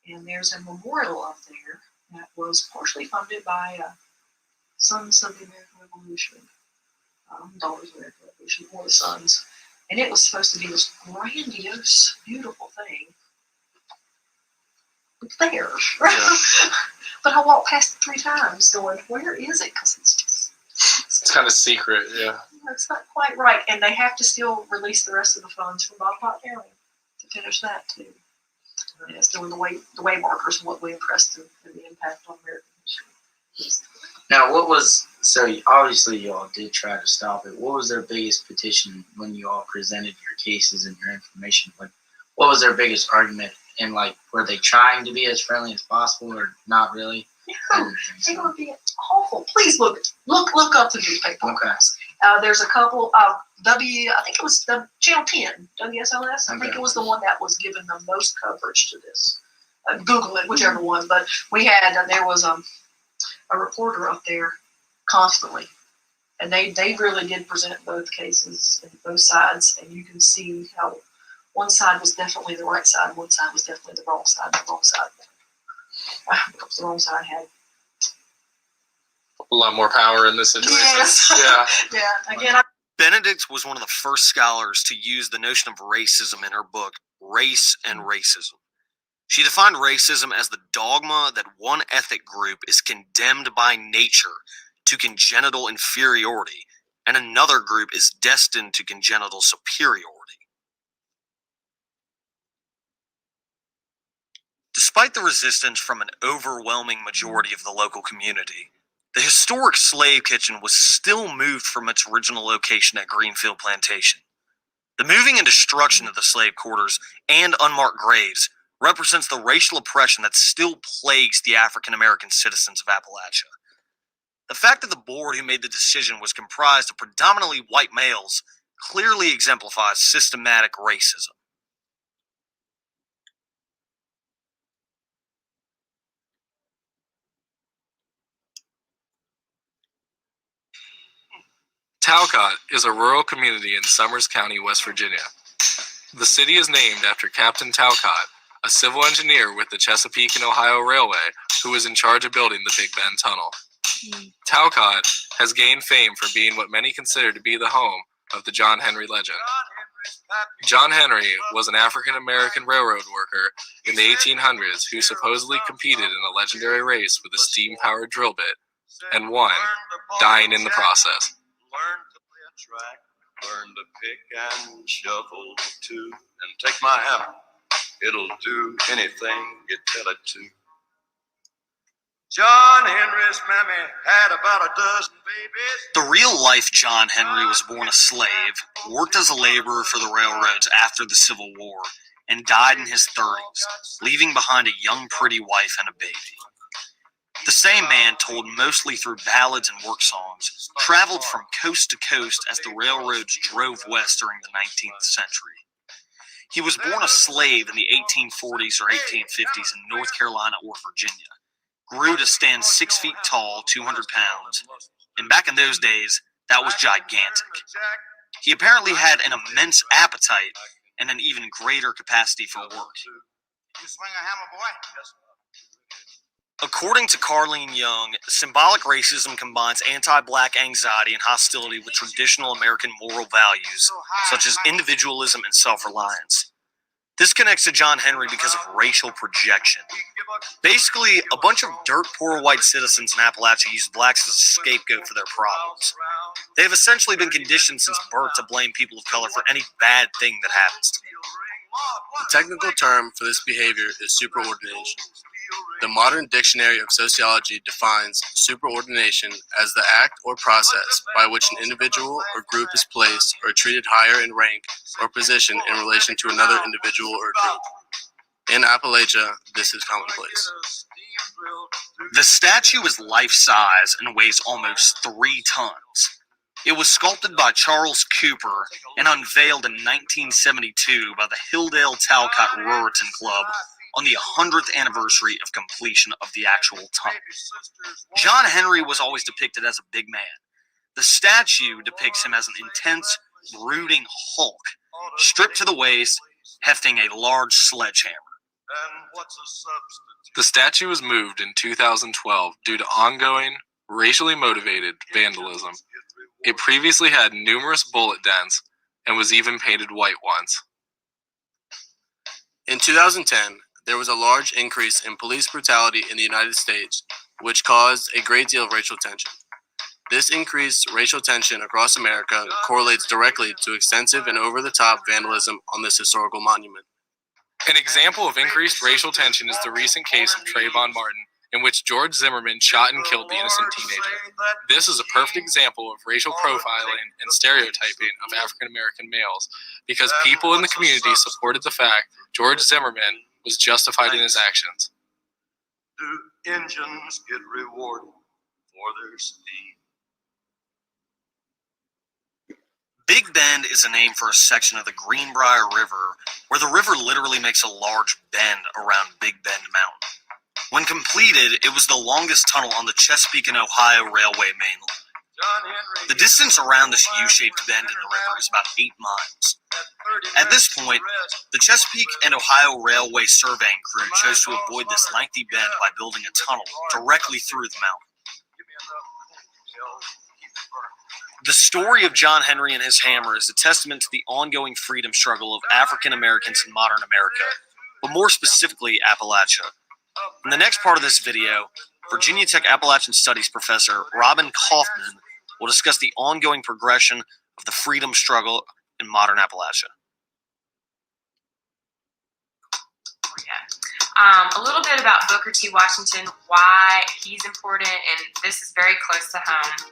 and there's a memorial up there that was partially funded by Sons of the American Revolution, Daughters of the American Revolution, or the Sons, and it was supposed to be this grandiose, beautiful thing. It's there, Yeah. but I walked past it 3 times, going, "Where is it?" Because it's just It's kind of secret, yeah. it's not quite right, and they have to still release the rest of the funds from Botetourt County to finish that too. And it's doing the way markers and what we impressed and the impact on American history. Now, so obviously y'all did try to stop it. What was their biggest petition when you all presented your cases and your information? Like, what was their biggest argument? And like, were they trying to be as friendly as possible or not really? No, they're going to be awful. Please look up the newspaper. Okay. There's a couple. I think it was the Channel 10, WSLS. I think it was the one that was given the most coverage to this. Google it, whichever one. But we had there was a reporter up there constantly, and they really did present both cases and both sides, and you can see how one side was definitely the right side, one side was definitely the wrong side. The wrong side, because the wrong side had A lot more power in this situation. Yes. Yeah. yeah. Again, Benedict was one of the first scholars to use the notion of racism in her book, Race and Racism. She defined racism as the dogma that one ethnic group is condemned by nature to congenital inferiority, and another group is destined to congenital superiority. Despite the resistance from an overwhelming majority of the local community, the historic slave kitchen was still moved from its original location at Greenfield Plantation. The moving and destruction of the slave quarters and unmarked graves represents the racial oppression that still plagues the African American citizens of Appalachia. The fact that the board who made the decision was comprised of predominantly white males clearly exemplifies systematic racism. Talcott is a rural community in Summers County, West Virginia. The city is named after Captain Talcott, a civil engineer with the Chesapeake and Ohio Railway who was in charge of building the Big Bend Tunnel. Talcott has gained fame for being what many consider to be the home of the John Henry legend. John Henry was an African-American railroad worker in the 1800s who supposedly competed in a legendary race with a steam-powered drill bit and won, dying in the process. Learn to play a track, learn to pick and shovel too, and take my hammer. It'll do anything you tell it to. John Henry's mammy had about a dozen babies. The real-life John Henry was born a slave, worked as a laborer for the railroads after the Civil War, and died in his 30s, leaving behind a young, pretty wife and a baby. The same man, told mostly through ballads and work songs, traveled from coast to coast as the railroads drove west during the 19th century. He was born a slave in the 1840s or 1850s in North Carolina or Virginia, grew to stand 6 feet tall, 200 pounds, and back in those days, that was gigantic. He apparently had an immense appetite and an even greater capacity for work. You swing a hammer, boy? According to Carlene Young, symbolic racism combines anti-black anxiety and hostility with traditional American moral values, such as individualism and self-reliance. This connects to John Henry because of racial projection. Basically, a bunch of dirt-poor white citizens in Appalachia use blacks as a scapegoat for their problems. They have essentially been conditioned since birth to blame people of color for any bad thing that happens to them. The technical term for this behavior is superordination. The modern dictionary of sociology defines superordination as the act or process by which an individual or group is placed or treated higher in rank or position in relation to another individual or group. In Appalachia, this is commonplace. The statue is life-size and weighs almost 3 tons. It was sculpted by Charles Cooper and unveiled in 1972 by the Hilldale Talcott Ruritan Club on the 100th anniversary of completion of the actual tunnel. John Henry was always depicted as a big man. The statue depicts him as an intense, brooding hulk, stripped to the waist, hefting a large sledgehammer. The statue was moved in 2012 due to ongoing, racially motivated vandalism. It previously had numerous bullet dents and was even painted white once. In 2010, there was a large increase in police brutality in the United States, which caused a great deal of racial tension. This increased racial tension across America correlates directly to extensive and over-the-top vandalism on this historical monument. An example of increased racial tension is the recent case of Trayvon Martin, in which George Zimmerman shot and killed the innocent teenager. This is a perfect example of racial profiling and stereotyping of African American males, because people in the community supported the fact George Zimmerman was justified in his actions. Do engines get rewarded for their speed? Big Bend is a name for a section of the Greenbrier River where the river literally makes a large bend around Big Bend Mountain. When completed, it was the longest tunnel on the Chesapeake and Ohio Railway mainline. The distance around this U-shaped bend in the river is about 8 miles. At this point, the Chesapeake and Ohio Railway surveying crew chose to avoid this lengthy bend by building a tunnel directly through the mountain. The story of John Henry and his hammer is a testament to the ongoing freedom struggle of African Americans in modern America, but more specifically Appalachia. In the next part of this video, Virginia Tech Appalachian Studies professor Robin Kaufman will discuss the ongoing progression of the freedom struggle in modern Appalachia. A little bit about Booker T. Washington, why he's important, and this is very close to home.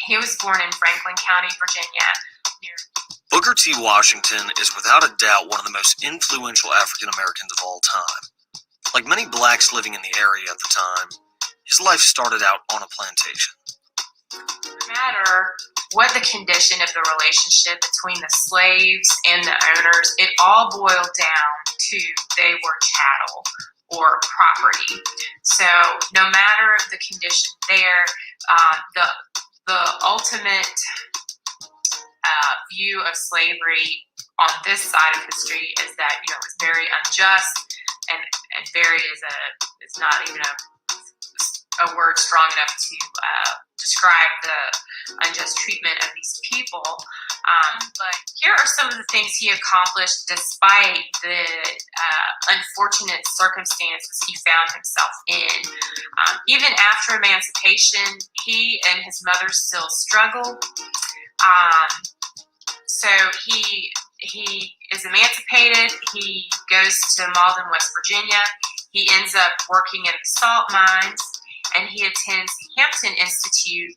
He was born in Franklin County, Virginia. Booker T. Washington is without a doubt one of the most influential African Americans of all time. Like many blacks living in the area at the time, his life started out on a plantation. No matter what the condition of the relationship between the slaves and the owners, it all boiled down to they were chattel or property. So no matter the condition there, the ultimate view of slavery on this side of history is that it was very unjust, and very is not even a word strong enough to describe the unjust treatment of these people. But here are some of the things he accomplished despite the unfortunate circumstances he found himself in. Even after emancipation, he and his mother still struggle. So he is emancipated. He goes to Malden, West Virginia. He ends up working in the salt mines, and he attends Hampton Institute,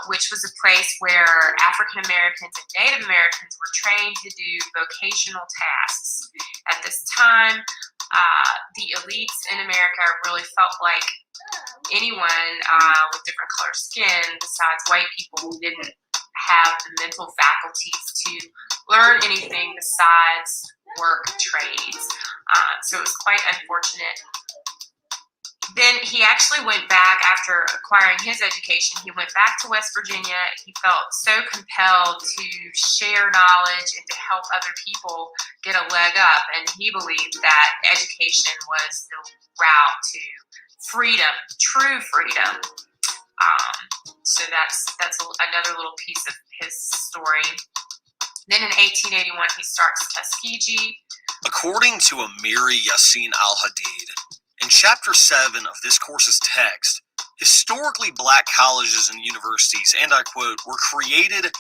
which was a place where African Americans and Native Americans were trained to do vocational tasks. At this time, the elites in America really felt like anyone with different color skin besides white people who didn't have the mental faculties to learn anything besides work trades. So it was quite unfortunate. Then he actually went back after acquiring his education. He went back to West Virginia. He felt so compelled to share knowledge and to help other people get a leg up. And he believed that education was the route to freedom, true freedom. So that's another little piece of his story. Then in 1881, he starts Tuskegee. According to Amiri Yassin Al-Hadid, in Chapter 7 of this course's text, historically black colleges and universities, and I quote, were created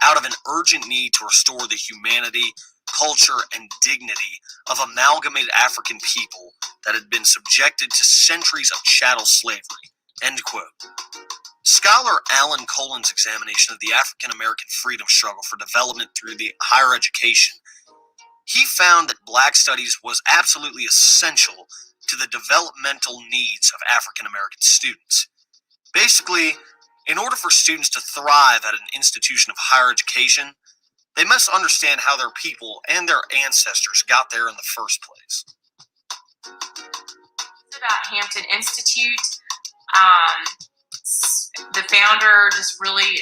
out of an urgent need to restore the humanity, culture, and dignity of amalgamated African people that had been subjected to centuries of chattel slavery, end quote. Scholar Alan Colen's examination of the African American freedom struggle for development through the higher education He found that Black studies was absolutely essential to the developmental needs of African American students. Basically, in order for students to thrive at an institution of higher education, they must understand how their people and their ancestors got there in the first place. About Hampton Institute, the founder just really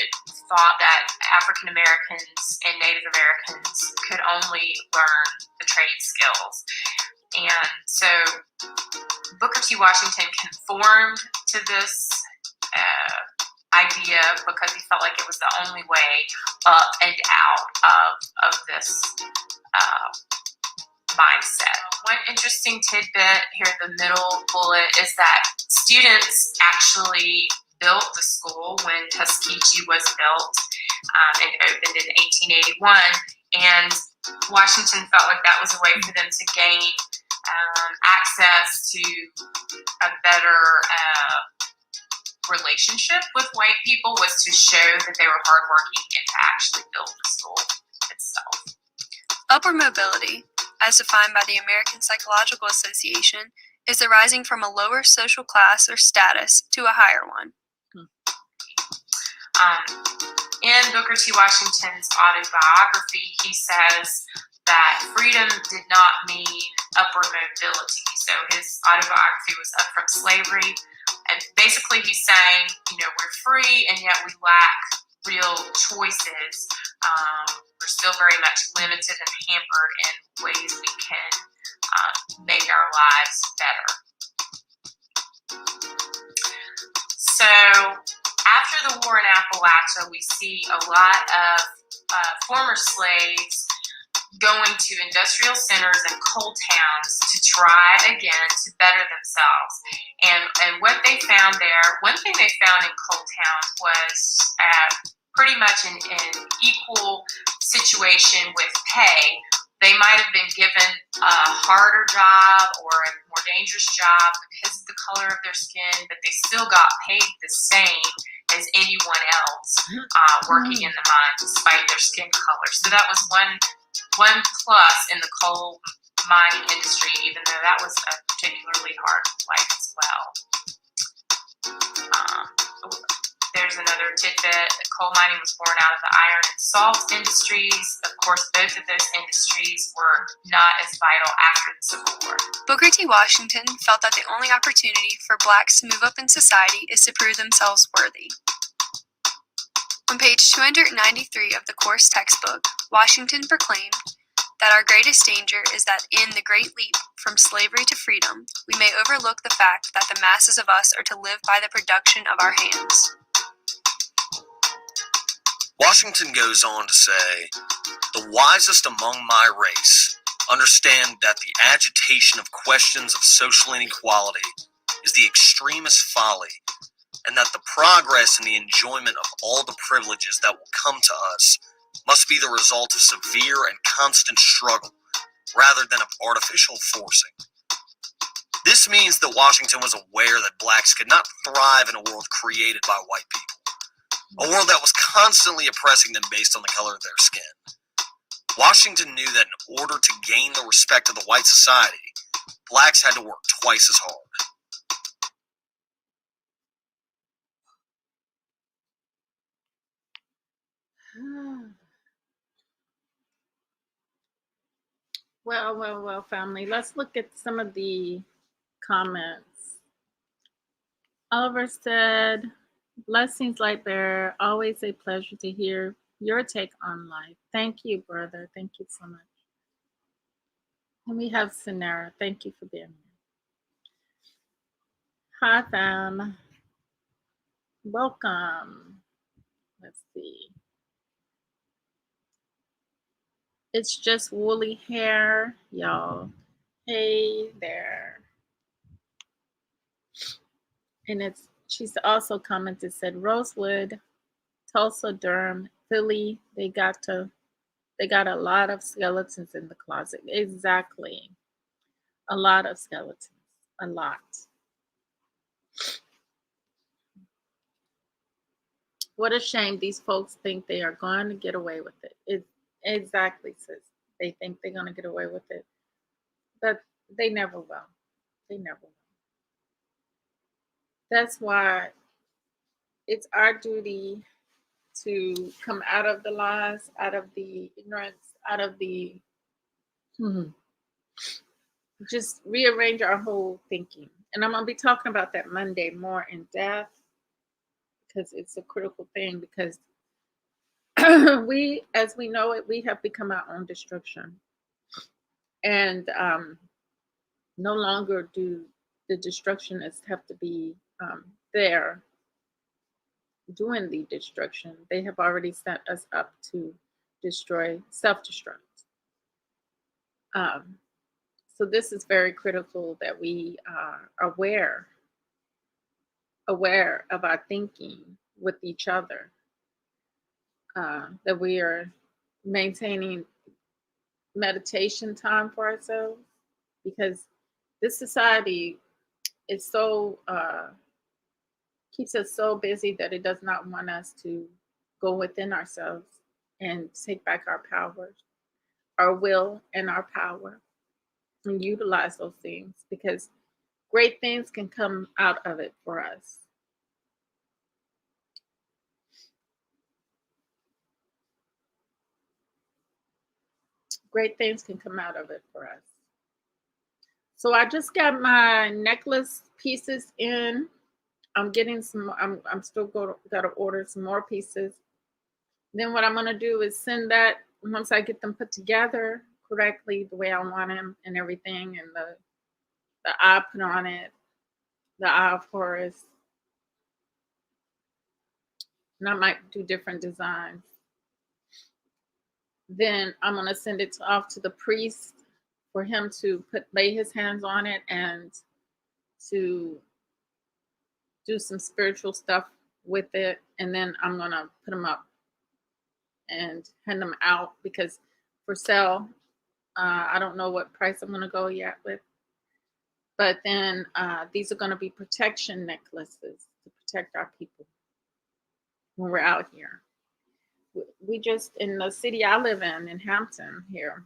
thought that African Americans and Native Americans could only learn the trade skills. And so Booker T. Washington conformed to this idea because he felt like it was the only way up and out of this mindset. One interesting tidbit here in the middle bullet is that students actually built the school when Tuskegee was built. It opened in 1881, and Washington felt like that was a way for them to gain access to a better relationship with white people, was to show that they were hardworking and to actually build the school itself. Upward mobility, as defined by the American Psychological Association, is the rising from a lower social class or status to a higher one. In Booker T. Washington's autobiography, he says that freedom did not mean upward mobility. So his autobiography was up from slavery. And basically he's saying, we're free and yet we lack real choices. We're still very much limited and hampered in ways we can make our lives better. So after the war in Appalachia, we see a lot of former slaves going to industrial centers and coal towns to try again to better themselves. And what they found there, one thing they found in coal towns was pretty much an equal situation with pay. They might have been given a harder job or a more dangerous job because of the color of their skin, but they still got paid the same as anyone else working in the mine despite their skin color. So that was one plus in the coal mining industry, even though that was a particularly hard life as well. There's another tidbit. Coal mining was born out of the iron and salt industries. Of course, both of those industries were not as vital after the Civil War. Booker T. Washington felt that the only opportunity for blacks to move up in society is to prove themselves worthy. On page 293 of the course textbook, Washington proclaimed that our greatest danger is that in the great leap from slavery to freedom, we may overlook the fact that the masses of us are to live by the production of our hands. Washington goes on to say, "The wisest among my race understand that the agitation of questions of social inequality is the extremest folly, and that the progress and the enjoyment of all the privileges that will come to us must be the result of severe and constant struggle, rather than of artificial forcing." This means that Washington was aware that blacks could not thrive in a world created by white people, a world that was constantly oppressing them based on the color of their skin. Washington knew that in order to gain the respect of the white society, blacks had to work twice as hard. Well, family. Let's look at some of the comments. Oliver said, "Blessings, Light Bearer. Always a pleasure to hear your take on life." Thank you, brother. Thank you so much. And we have Sonara. Thank you for being here. Hi, fam. Welcome. Let's see. It's just woolly hair, y'all. Hey there. And she's also commented, said Rosewood, Tulsa, Durham, Philly, they got a lot of skeletons in the closet. Exactly. A lot of skeletons. A lot. What a shame these folks think they are going to get away with it. Exactly, sis. They think they're going to get away with it, but they never will. They never will. That's why it's our duty to come out of the lies, out of the ignorance, out of the just rearrange our whole thinking. And I'm going to be talking about that Monday more in depth because it's a critical thing, because we, as we know it, we have become our own destruction. And no longer do the destructionists have to be there doing the destruction. They have already set us up to destroy, self-destruct. So this is very critical that we are aware of our thinking with each other, that we are maintaining meditation time for ourselves, because this society is so keeps us so busy that it does not want us to go within ourselves and take back our powers, our will and our power, and utilize those things, because great things can come out of it for us. Great things can come out of it for us. So I just got my necklace pieces in. I'm getting some, I'm still got to order some more pieces. Then what I'm going to do is send that, once I get them put together correctly, the way I want them and everything, and the eye put on it, the eye of Horus. And I might do different designs. Then I'm going to send it off to the priest for him to lay his hands on it and to do some spiritual stuff with it. And then I'm going to put them up and hand them out, because for sale, I don't know what price I'm going to go yet with. But then these are going to be protection necklaces to protect our people when we're out here. We just, in the city I live in Hampton here,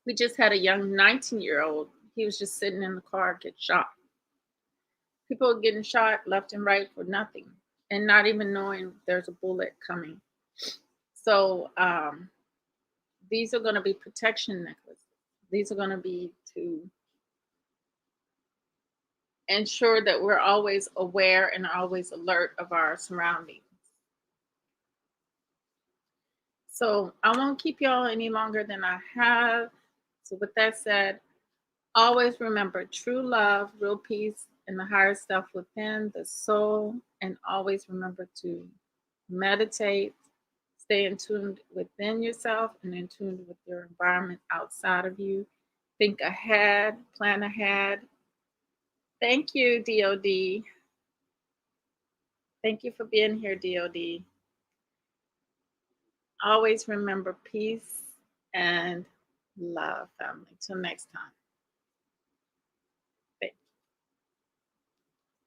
we just had a young 19-year-old. He was just sitting in the car, get shot. People are getting shot left and right for nothing, and not even knowing there's a bullet coming. So these are going to be protection necklaces. These are going to be to ensure that we're always aware and always alert of our surroundings. So I won't keep y'all any longer than I have. So with that said, always remember true love, real peace, and the higher self within the soul. And always remember to meditate, stay in tune within yourself and in tune with your environment outside of you. Think ahead, plan ahead. Thank you, DOD. Thank you for being here, DOD. Always remember peace and love, family. Till next time.